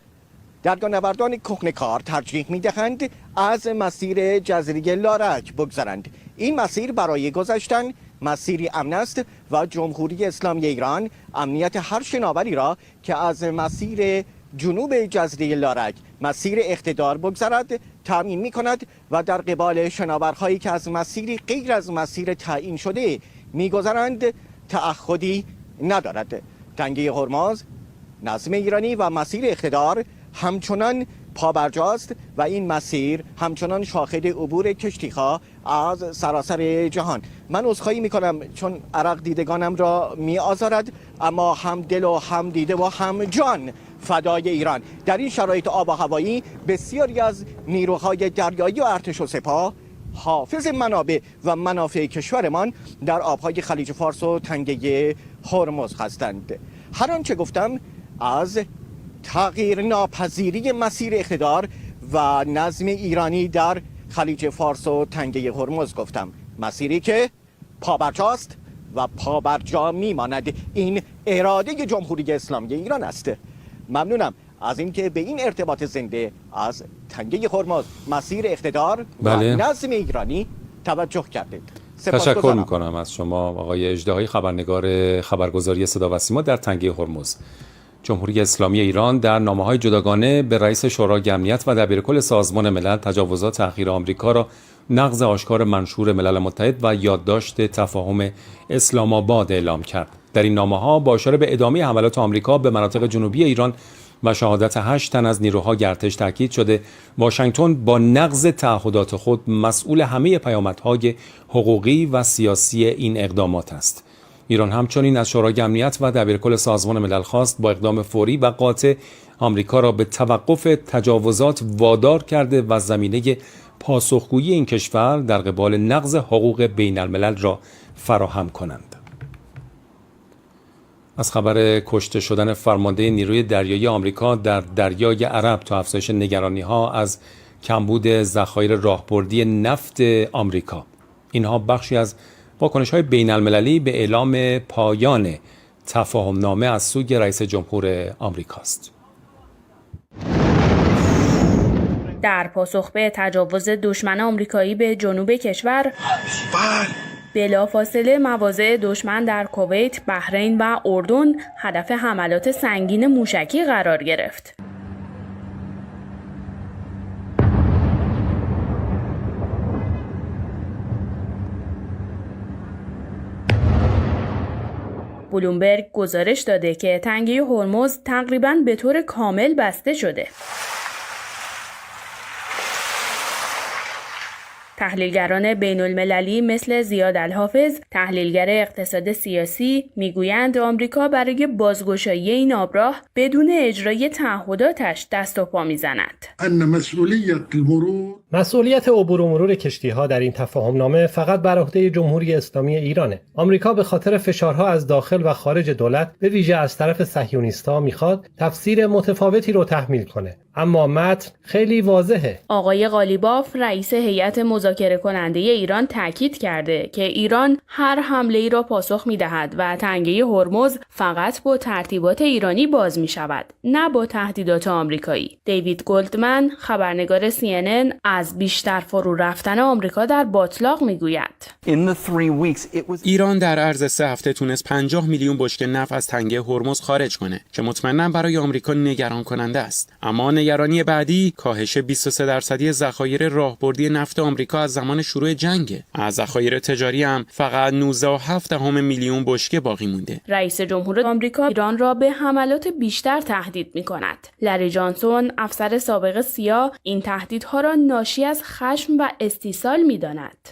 Speaker 1: دریانوردان کهنه‌کار ترجیح می‌دهند از مسیر جزیره لارک بگذرند. این مسیر برای گذشتن مسیری امن است و جمهوری اسلامی ایران امنیت هر شناوری را که از مسیر جنوب جزیره لارک مسیر اقتدار بگذرد تامین می‌کند و در قبال شناورهایی که از مسیری غیر از مسیر تعیین شده میگذرند تعهدی ندارد. تنگه هرمز، نظم ایرانی و مسیر اقتدار همچنان پابرجاست و این مسیر همچنان شاهد عبور کشتی‌ها از سراسر جهان. من عذرخواهی میکنم چون عرق دیدگانم را میآزارد، اما هم دل و هم دیده و هم جان فدای ایران. در این شرایط آب و هوایی بسیاری از نیروهای دریایی و ارتش و سپاه حافظ منابع و منافع کشورمان در آبهای خلیج فارس و تنگه هرمز هستند. هر آنچه گفتم از تغییر ناپذیری مسیر اقتدار و نظم ایرانی در خلیج فارس و تنگه هرمز گفتم، مسیری که پابرجاست و پابرجا میماند. این اراده جمهوری اسلامی ایران است. ممنونم از اینکه به این ارتباط زنده از تنگه هرمز، مسیر اقتدار و نظم ایرانی توجه کردید.
Speaker 2: تشکر میکنم از شما آقای اژدهایی، خبرنگار خبرگزاری صدا و سیما در تنگه هرمز. جمهوری اسلامی ایران در نامه‌های جداگانه به رئیس شورای امنیت و دبیرکل سازمان ملل تجاوزات اخیر آمریکا را نقض آشکار منشور ملل متحد و یادداشت تفاهم اسلام آباد اعلام کرد. در این نامه‌ها با اشاره به ادامه حملات آمریکا به مناطق جنوبی ایران و شهادت 8 تن از نیروهای ارتش تاکید شده واشنگتن با نقض تعهدات خود مسئول همه پیامدهای حقوقی و سیاسی این اقدامات است. ایران همچنین از شورای امنیت و دبیرکل سازمان ملل خواست با اقدام فوری و قاطع آمریکا را به توقف تجاوزات وادار کرده و زمینه پاسخگویی این کشور در قبال نقض حقوق بین الملل را فراهم کنند. از خبر کشته شدن فرمانده نیروی دریایی آمریکا در دریای عرب تا افزایش نگرانی‌ها از کمبود ذخایر راهبردی نفت آمریکا. اینها بخشی از واکنش‌های بین المللی به اعلام پایان تفاهمنامه از سوی رئیس جمهور آمریکاست.
Speaker 12: در پاسخ به تجاوز دشمن آمریکایی به جنوب کشور، بلافاصله مواضع دشمن در کویت، بحرین و اردن هدف حملات سنگین موشکی قرار گرفت. بلومبرگ گزارش داده که تنگه هرمز تقریباً به طور کامل بسته شده. تحلیلگران بین المللی مثل زیاد الحافظ، تحلیلگر اقتصاد سیاسی، میگویند آمریکا برای بازگشایی این آبراه بدون اجرای تعهداتش دست و پا میزند.
Speaker 19: مسئولیت عبور و مرور کشتی‌ها در این تفاهمنامه فقط بر عهده جمهوری اسلامی ایرانه. آمریکا به خاطر فشارها از داخل و خارج دولت، به ویژه از طرف صهیونیست‌ها، میخواد تفسیر متفاوتی رو تحمیل کنه. اما متن خیلی واضحه.
Speaker 12: آقای قالیباف رئیس هیئت مذاکره کننده ایران تاکید کرده که ایران هر حمله‌ای را پاسخ می‌دهد و تنگه هرمز فقط با ترتیبات ایرانی باز می‌شود، نه با تهدیدات آمریکایی. دیوید گلدمن خبرنگار CNN از بیشتر فرو رفتن آمریکا در باتلاق می‌گوید.
Speaker 20: ایران در عرض 3 هفته تونست 50 میلیون بشکه نفت از تنگه هرمز خارج کنه که مطمئناً برای آمریکا نگران کننده است. اما نگرانی بعدی کاهش 23% ذخایر راهبردی نفت آمریکا از زمان شروع جنگ. از ذخایر تجاری هم فقط 19.7 میلیون بشکه باقی مونده.
Speaker 12: رئیس جمهور آمریکا ایران را به حملات بیشتر تهدید می‌کند. لری جانسون، افسر سابق سیا، این تهدیدها را ناشی از خشم و استیصال می‌داند.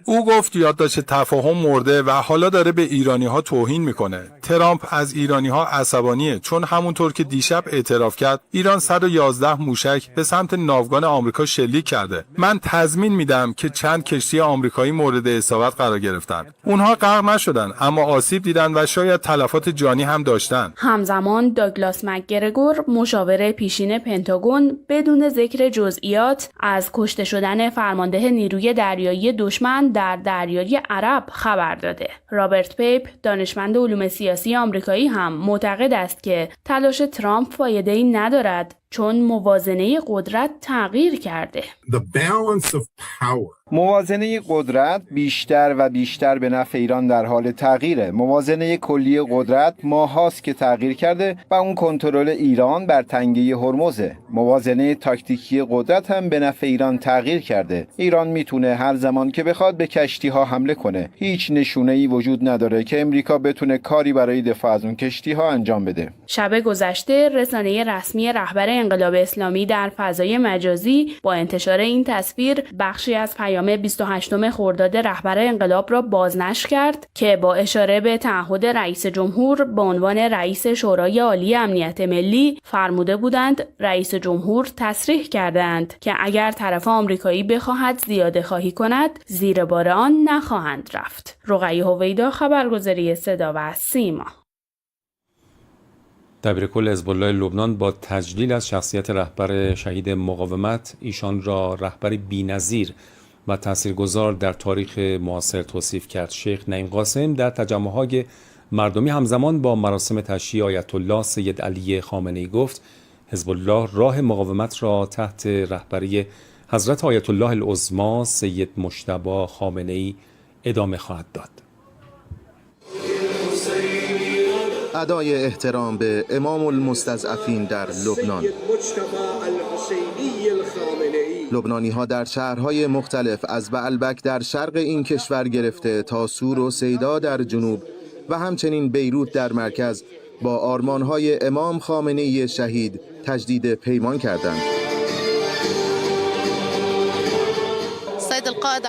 Speaker 6: او گفت یادداشت تفاهم مرده و حالا داره به ایرانی‌ها توهین میکنه. ترامپ از ایرانی‌ها عصبانیه چون همونطور که دیشب اعتراف کرد ایران 111 موشک به سمت ناوگان آمریکا شلیک کرده. من تضمین میدم که چند کشتی آمریکایی مورد اصابت قرار گرفتن. اونها غرق نشدن اما آسیب دیدن و شاید تلفات جانی هم داشتن.
Speaker 12: همزمان داگلاس مکگرگور، مشاور پیشین پنتاگون، بدون ذکر جزئیات از کشته شدن فرمانده نیروی دریایی دشمن در دریای عرب خبر داده. رابرت پیپ، دانشمند علوم سیاسی آمریکایی هم معتقد است که تلاش ترامپ فایده‌ای ندارد چون موازنه قدرت تغییر کرده.
Speaker 10: موازنه قدرت بیشتر و بیشتر به نفع ایران در حال تغییره. موازنه کلی قدرت ماهاست که تغییر کرده و اون کنترل ایران بر تنگه هرمزه. موازنه تاکتیکی قدرت هم به نفع ایران تغییر کرده. ایران میتونه هر زمان که بخواد به کشتی‌ها حمله کنه. هیچ نشونه‌ای وجود نداره که امریکا بتونه کاری برای دفاع از اون کشتی‌ها انجام بده.
Speaker 12: شب گذشته رسانه رسمی رهبر انقلاب اسلامی در فضای مجازی با انتشار این تصویر بخشی از پیام 28 خرداد رهبر انقلاب را بازنشر کرد که با اشاره به تعهد رئیس جمهور به عنوان رئیس شورای عالی امنیت ملی فرموده بودند رئیس جمهور تصریح کردند که اگر طرف آمریکایی بخواهد زیاده خواهی کند زیر بار آن نخواهند رفت. رقیه هویدا، خبرگزاری صدا و سیما.
Speaker 2: دبیرکل حزب الله لبنان با تجلیل از شخصیت رهبر شهید مقاومت ایشان را رهبری بی‌نظیر و تاثیرگذار در تاریخ معاصر توصیف کرد. شیخ نعیم قاسم در تجمع‌های مردمی همزمان با مراسم تشییع آیت الله سید علی خامنه‌ای گفت حزب الله راه مقاومت را تحت رهبری حضرت آیت الله العظمی سید مجتبی خامنه‌ای ادامه خواهد داد.
Speaker 7: ادای احترام به امام المستضعفین در لبنان. لبنانی ها در شهرهای مختلف از بعلبک در شرق این کشور گرفته تا سور و سیدا در جنوب و همچنین بیروت در مرکز با آرمانهای امام خامنه‌ای شهید تجدید پیمان کردند.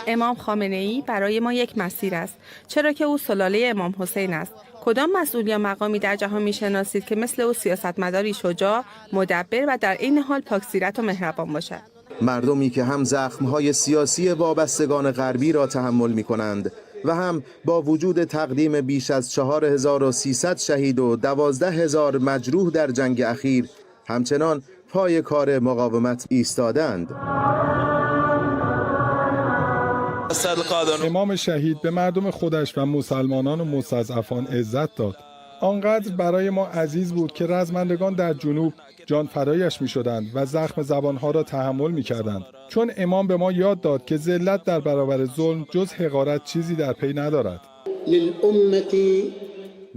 Speaker 16: امام خامنه‌ای برای ما یک مسیر است، چرا که او سلاله امام حسین است. کدام مسئول یا مقامی در جهان می‌شناسید که مثل او سیاستمداری شجاع، مدبر و در عین حال پاکسیرت و مهربان باشد؟
Speaker 7: مردمی که هم زخم‌های سیاسی وابستگان غربی را تحمل می‌کنند و هم با وجود تقدیم بیش از 4300 شهید و 12000 مجروح در جنگ اخیر همچنان پای کار مقاومت ایستادند.
Speaker 6: امام شهید به مردم خودش و مسلمانان و مستضعفان عزت داد. آنقدر برای ما عزیز بود که رزمندگان در جنوب جان فدایش می شدند و زخم زبانها را تحمل می کردند. چون امام به ما یاد داد که ذلت در برابر ظلم جز حقارت چیزی در پی ندارد.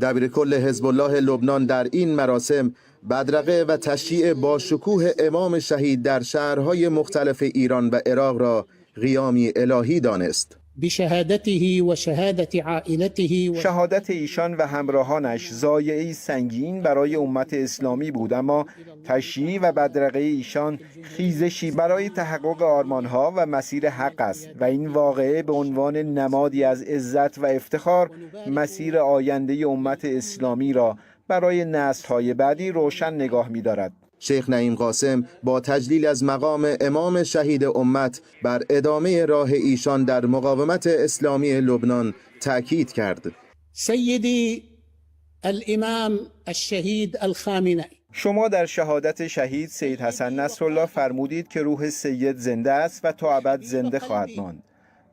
Speaker 7: دبیرکل حزب الله لبنان در این مراسم بدرقه و تشییع با شکوه امام شهید در شهرهای مختلف ایران و عراق را قیامی الهی دانست.
Speaker 21: بشهادته و شهادت عائلته
Speaker 10: شهادت ایشان و همراهانش ضایعه‌ای سنگین برای امت اسلامی بود، اما تشییع و بدرقه ایشان خیزشی برای تحقق آرمانها و مسیر حق است و این واقعه به عنوان نمادی از عزت و افتخار مسیر آینده امت اسلامی را برای نسل‌های بعدی روشن نگاه می‌دارد.
Speaker 7: شیخ نعیم قاسم با تجلیل از مقام امام شهید امت بر ادامه راه ایشان در مقاومت اسلامی لبنان تأکید کرد.
Speaker 21: سیدی الامام الشهید الخامنه‌ای،
Speaker 10: شما در شهادت شهید سید حسن نصرالله فرمودید که روح سید زنده است و تا ابد زنده خواهد ماند.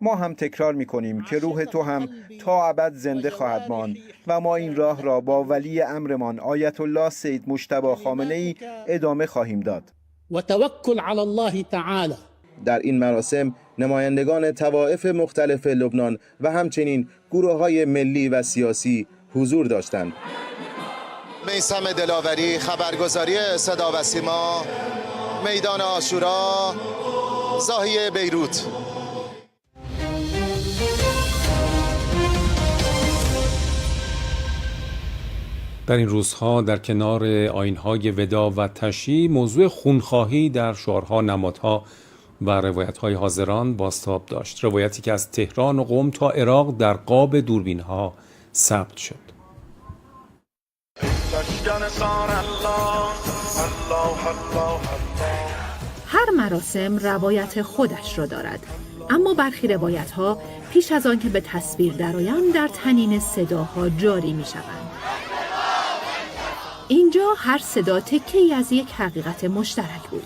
Speaker 10: ما هم تکرار می‌کنیم که روح تو هم تا ابد زنده خواهد ماند و ما این راه را با ولی امرمان آیت الله سید مجتبی خامنه‌ای ادامه خواهیم داد.
Speaker 21: و توکل علی الله تعالی.
Speaker 7: در این مراسم نمایندگان طوائف مختلف لبنان و همچنین گروه‌های ملی و سیاسی حضور داشتند. میثم دلاوری، خبرگزاری صدا و سیما، میدان عاشورا، زاهیه بیروت.
Speaker 2: در این روزها در کنار آیین‌های وداع و تشییع موضوع خونخواهی در شعارها، نمادها و روایت‌های حاضران بازتاب داشت. روایتی که از تهران و قم تا عراق در قاب دوربین‌ها ثبت شد.
Speaker 5: هر مراسم روایت خودش را دارد، اما برخی روایت‌ها پیش از آن که به تصویر درآیند در طنین صداها جاری می‌شوند. اینجا هر صدا تکه‌ای از یک حقیقت مشترک بود،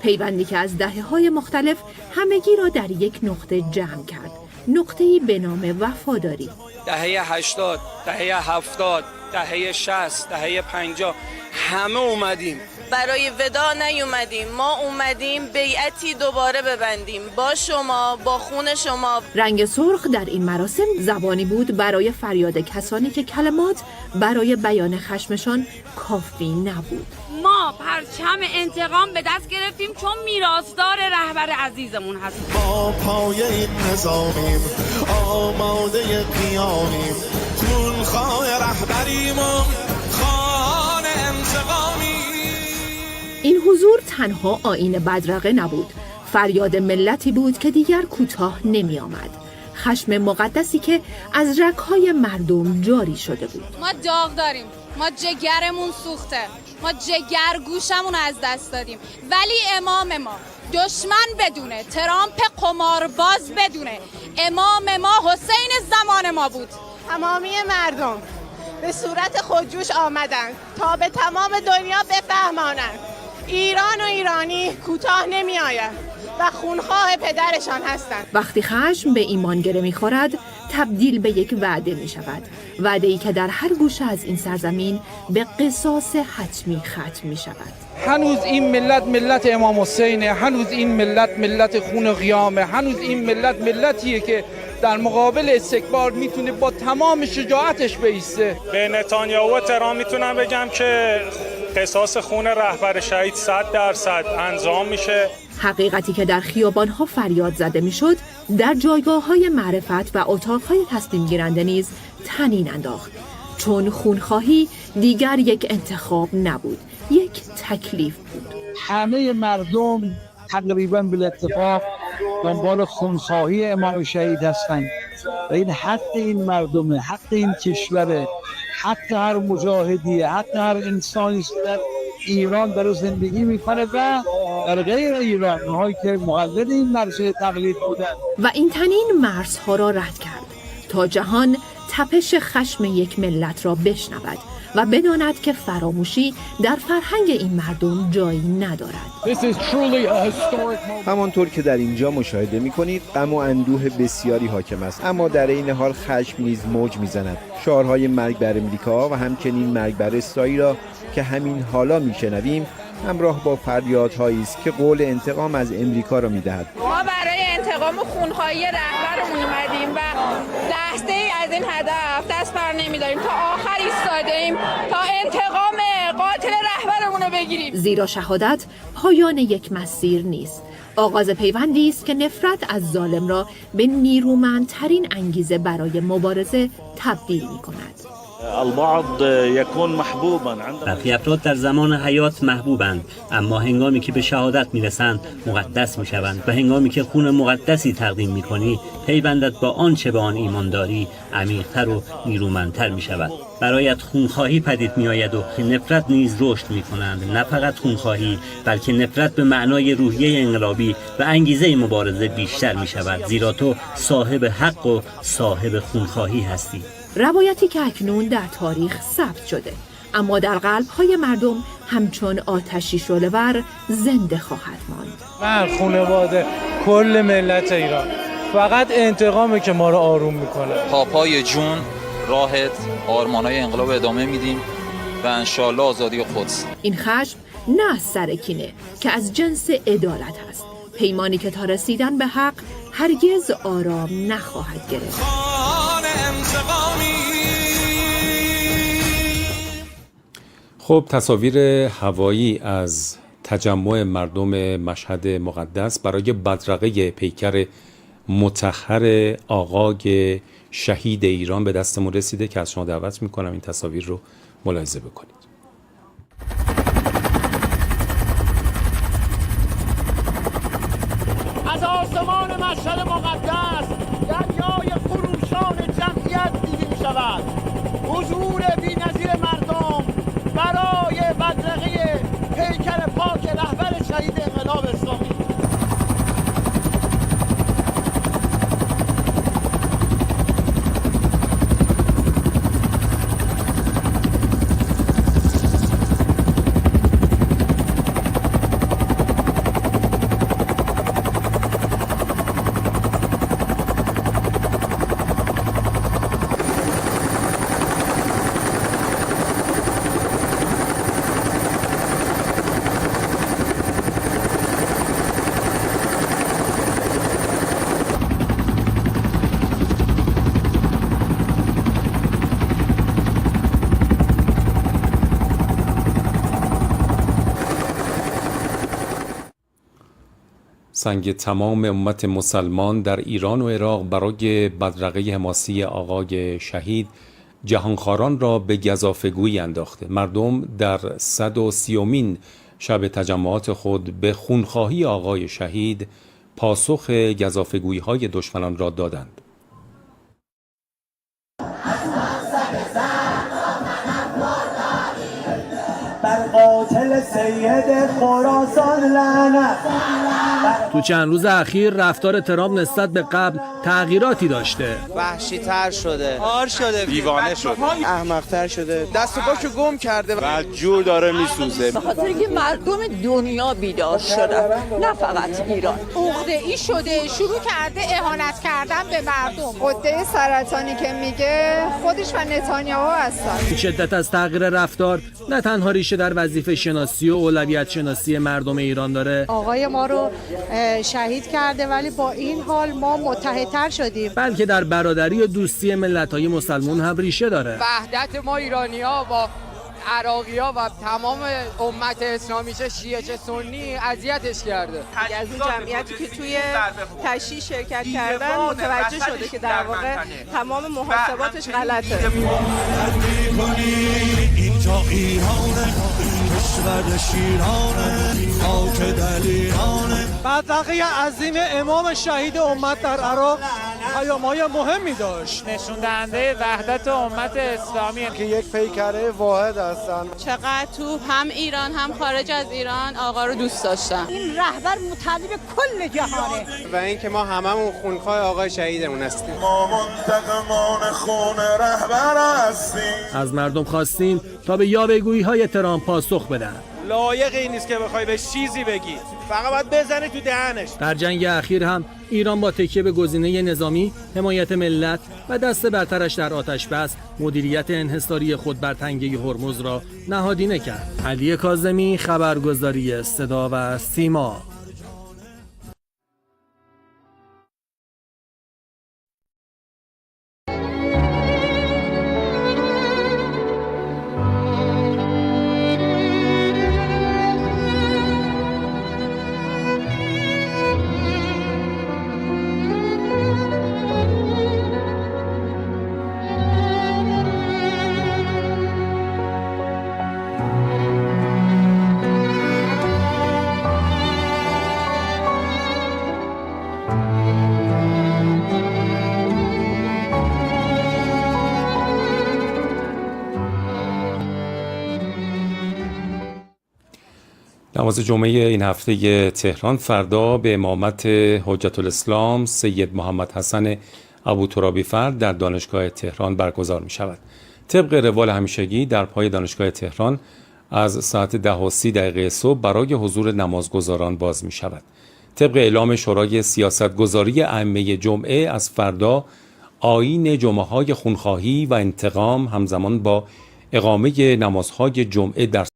Speaker 5: پیوندی که از دهه‌های مختلف همگی را در یک نقطه جمع کرد، نقطه‌ای به نام وفاداری.
Speaker 11: دهه 80، دهه 70، دهه 60، دهه 50 همه اومدیم
Speaker 8: برای وداع نیومدیم، ما اومدیم بیعتی دوباره ببندیم با شما، با خون شما.
Speaker 5: رنگ سرخ در این مراسم زبانی بود برای فریاد کسانی که کلمات برای بیان خشمشان کافی نبود.
Speaker 9: ما پرچم انتقام به دست گرفتیم چون میراثدار رهبر عزیزمون هستیم.
Speaker 17: ما پایه این نظامیم، آماده قیامیم، خونخواه رهبریم و خان انتقامیم.
Speaker 5: این حضور تنها آیین بدرقه نبود، فریاد ملتی بود که دیگر کوتاه نمی آمد. خشم مقدسی که از رگ‌های مردم جاری شده بود.
Speaker 22: ما داغ داریم، ما جگرمون سوخته، ما جگرگوشمون از دست دادیم، ولی امام ما دشمن بدونه، ترامپ قمارباز بدونه، امام ما حسین زمان ما بود.
Speaker 23: تمامی مردم به صورت خودجوش آمدن تا به تمام دنیا بفهمانند ایران و ایرانی کوتاه نمی آید و خونخواه پدرشان هستند.
Speaker 5: وقتی خشم به ایمان گره می‌خورد، تبدیل به یک وعده می شود. وعده‌ای که در هر گوشه از این سرزمین به قصاص حتمی ختم می شود.
Speaker 11: هنوز این ملت ملت امام حسینه، هنوز این ملت ملت خون قیامه، هنوز این ملت ملتیه که در مقابل استکبار میتونه با تمام شجاعتش بایسته.
Speaker 15: به نتانیاهو و ترامپ میتونم بگم که قصاص خون رهبر شهید 100% انجام میشه.
Speaker 5: حقیقتی که در خیابان‌ها فریاد زده میشد، در جایگاه‌های معرفت و اتاق‌های تصمیم گیرنده نیز طنین انداخت، چون خونخواهی دیگر یک انتخاب نبود، یک تکلیف بود.
Speaker 26: همه مردم تقریبا بلا اتفاق دنبال خونخواهی امام شهید هستند و این حق این مردمه، حق این کشوره، حق هر مجاهدی، حق هر انسانی که در ایران در زندگی میکنه و در غیر ایران، اونهایی که مقلد این مرز تقلید بودن.
Speaker 5: و این طنین مرزها را رد کرد تا جهان تپش خشم یک ملت را بشنود و بداند که فراموشی در فرهنگ این مردم جایی ندارد.
Speaker 10: همانطور که در اینجا مشاهده می‌کنید، غم و اندوه بسیاری حاکم است، اما در این حال خشم نیز موج می‌زند. شعارهای مرگ بر امریکا و همچنین مرگ بر اسرائیل را که همین حالا میشنویم همراه با فریادهایی است که قول انتقام از امریکا را میدهد.
Speaker 22: ما برای انتقام خونخواهی رهبرمون اومدیم و لحظه ای از این هدف دست بر نمیداریم، تا آخر ایستادیم تا انتقام قاتل رهبرمون رو بگیریم.
Speaker 5: زیرا شهادت پایان یک مسیر نیست، آغاز پیوندی است که نفرت از ظالم را به نیرومندترین انگیزه برای مبارزه تبدیل می‌کند.
Speaker 24: برخی افراد در زمان حیات محبوبند، اما هنگامی که به شهادت میرسند مقدس میشوند و هنگامی که خون مقدسی تقدیم میکنی پیوندت با آنچه به آن ایمان داری عمیق‌تر و نیرومندتر میشود. برایت خونخواهی پدید میآید و نفرت نیز رشد میکنند. نه فقط خونخواهی بلکه نفرت به معنای روحیه انقلابی و انگیزه مبارزه بیشتر میشود، زیرا تو صاحب حق و صاحب خونخواهی هستی.
Speaker 5: روایتی که اکنون در تاریخ ثبت شده، اما در قلب‌های مردم همچون آتشی شعله‌ور زنده خواهد ماند.
Speaker 25: من خانواده کل ملت ایران، فقط انتقامه که ما رو آروم میکنه.
Speaker 28: تا پای جون راحت آرمان‌های انقلاب ادامه میدیم و انشالله آزادی قدس.
Speaker 5: این خشم نه از سر کینه که از جنس عدالت است، پیمانی که تا رسیدن به حق هرگز آرام نخواهد گرفت.
Speaker 2: خب تصاویر هوایی از تجمع مردم مشهد مقدس برای بدرقه پیکر مطهر آقای شهید ایران به دستمون رسیده که از شما دعوت میکنم این تصاویر رو ملاحظه بکنید.
Speaker 22: از آسمان مشهد مقدس دریای خروشان جمعیت دیده می شود. حضور بی‌نظیر مردم برای بدرقه پیکر پاک رهبر شهید انقلاب اسلامی.
Speaker 2: سنگ تمام امت مسلمان در ایران و عراق برای بدرقه حماسی آقای شهید جهانخواران را به گزافه‌گویی انداخته. مردم در 130مین شب تجمعات خود به خونخواهی آقای شهید پاسخ گزافه‌گویی‌های دشمنان را دادند.
Speaker 22: بر قاتل سید خراسان لعنت.
Speaker 1: تو چند روز اخیر رفتار ترامپ نسبت به قبل تغییراتی داشته.
Speaker 3: وحشی‌تر شده، آر شده، دیوانه شده، احمق‌تر شده، دست و پاشو گم کرده و جور داره میسوزه.
Speaker 4: به خاطر اینکه مردم دنیا بیدار شدن، نه فقط ایران.
Speaker 23: عقده‌ای شده، شروع کرده اهانت کردن به مردم.
Speaker 13: غده سرطانی که میگه خودش و نتانیاهو هستن.
Speaker 1: شدت از تغییر رفتار نه تنها ریشه در وظیفه شناسی و اولویت شناسی مردم ایران داره.
Speaker 13: آقای ما رو شهید کرده ولی با این حال ما متحدتر شدیم.
Speaker 1: بلکه در برادری و دوستی ملت‌های مسلمان هم ریشه داره.
Speaker 4: وحدت ما ایرانی‌ها با عراقی‌ها و تمام امت اسلامی چه شیعه چه سنی اذیتش کرده.
Speaker 23: از اون جمعیتی که توی تشییع شرکت کردن متوجه شده که در واقع تمام محاسباتش غلطه.
Speaker 17: اینجا ایرانه، کشور شیرانه، خاک دلیرانه.
Speaker 25: بدرقه عظیم امام شهید امت در عراق پیام‌های مهمی داشت.
Speaker 4: نشون دهنده وحدت امت اسلامی
Speaker 25: که یک پیکره واحد هستند.
Speaker 23: چقدر تو هم ایران هم خارج از ایران آقا رو دوست داشتن.
Speaker 13: این رهبر مطلب کل جهانه
Speaker 3: و اینکه ما هممون خونخواه آقای شهیدمون هستیم.
Speaker 17: ما منتقمان خون رهبر هستیم.
Speaker 1: از مردم خواستیم تا به یاوه‌گویی‌های ترامپ پاسخ بدن.
Speaker 15: لایق این نیست که بخوای به چیزی بگی، فقط باید بزنی تو دهنش.
Speaker 1: در جنگ اخیر هم ایران با تکیه به گزینه نظامی، حمایت ملت و دست برترش در آتش بس مدیریت انحصاری خود بر تنگه هرمز را نهادینه کرد. علی کاظمی، خبرگزاری صدا و سیما.
Speaker 2: نماز جمعه این هفته تهران فردا به امامت حجت الاسلام سید محمد حسن ابوترابی فرد در دانشگاه تهران برگزار می شود. طبق روال همیشگی در پای دانشگاه تهران از ساعت 10:30 صبح برای حضور نمازگزاران باز می شود. طبق اعلام شورای سیاستگذاری ائمه جمعه از فردا آیین جمعه‌های خونخواهی و انتقام همزمان با اقامه نمازهای جمعه در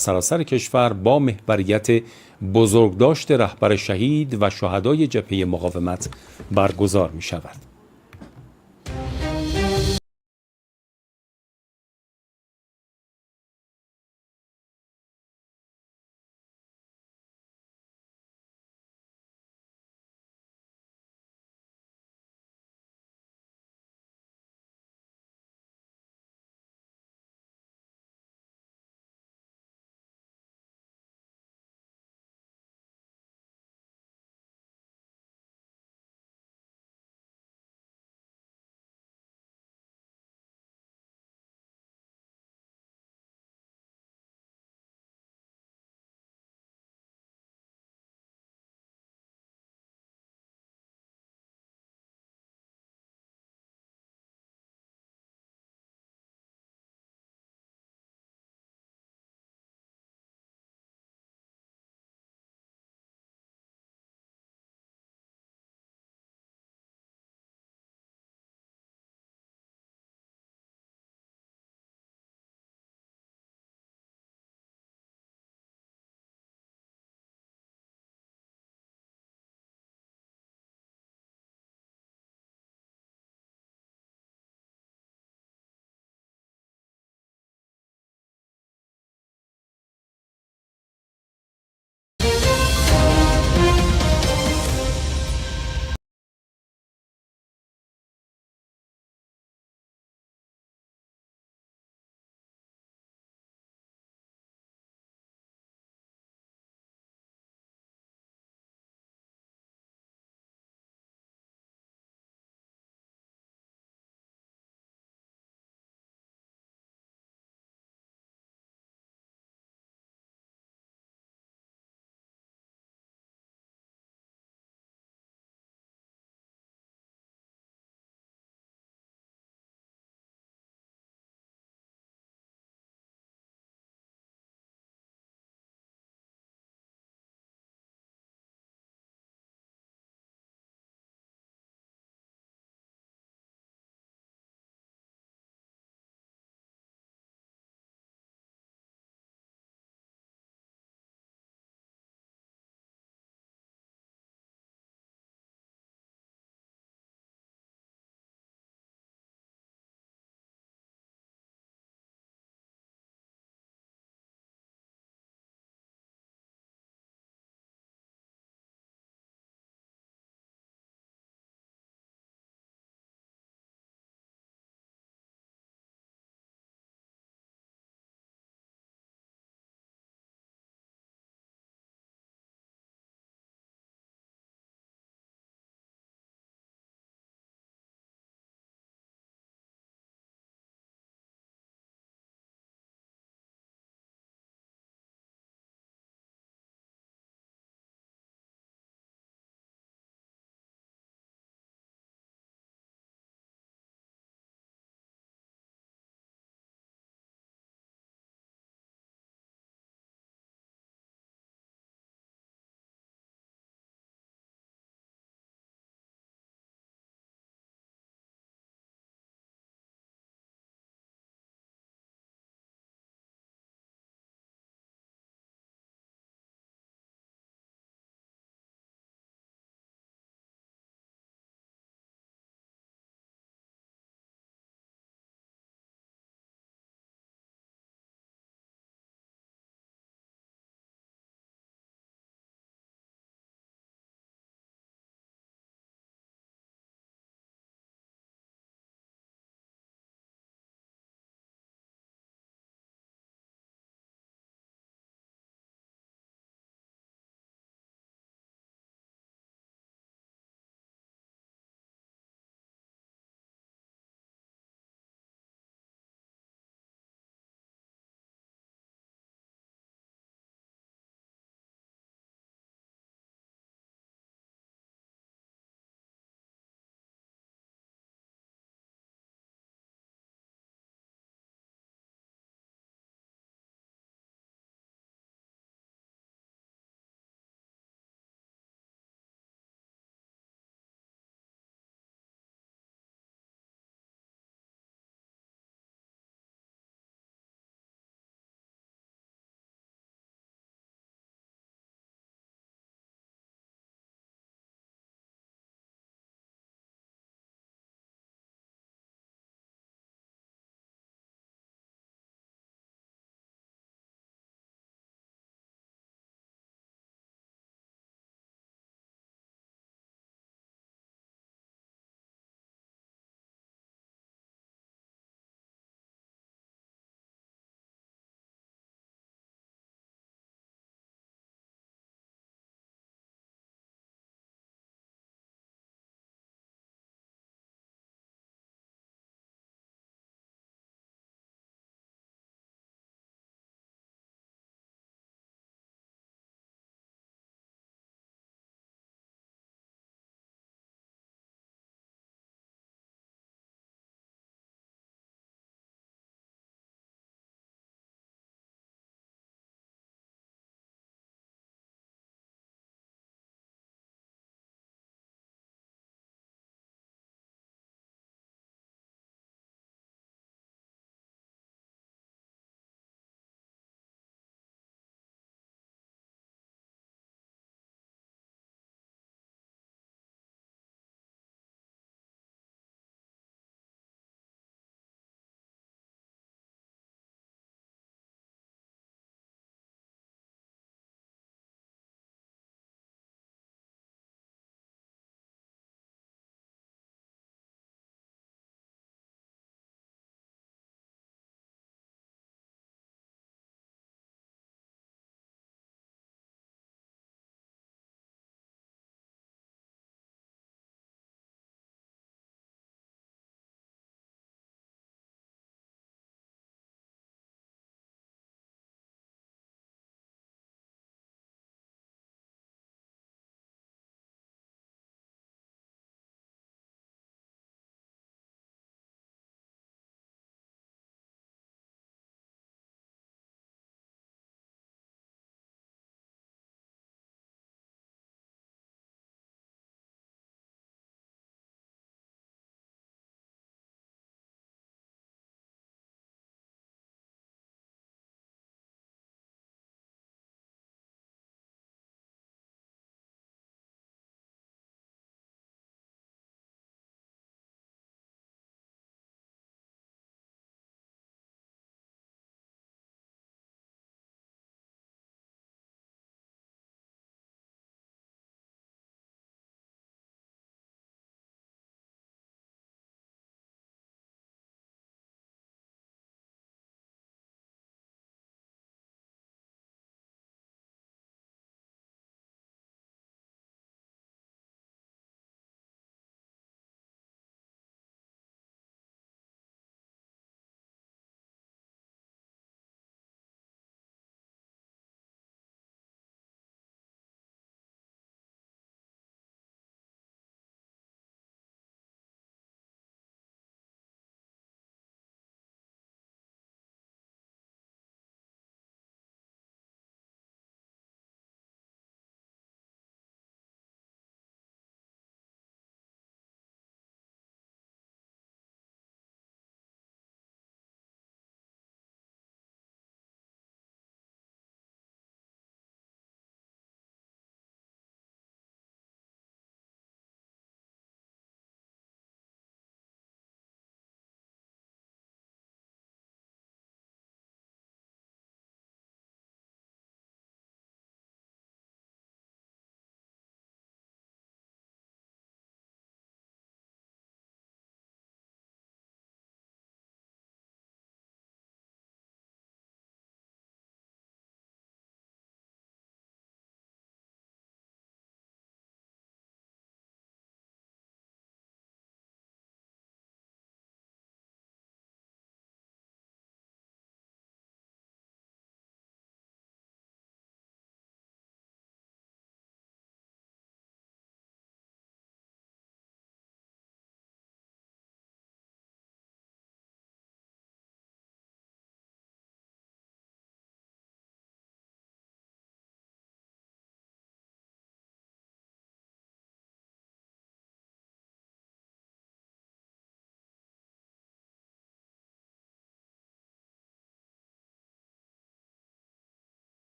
Speaker 2: سراسر کشور با محوریت بزرگداشت رهبر شهید و شهدای جبهه مقاومت برگزار می شود.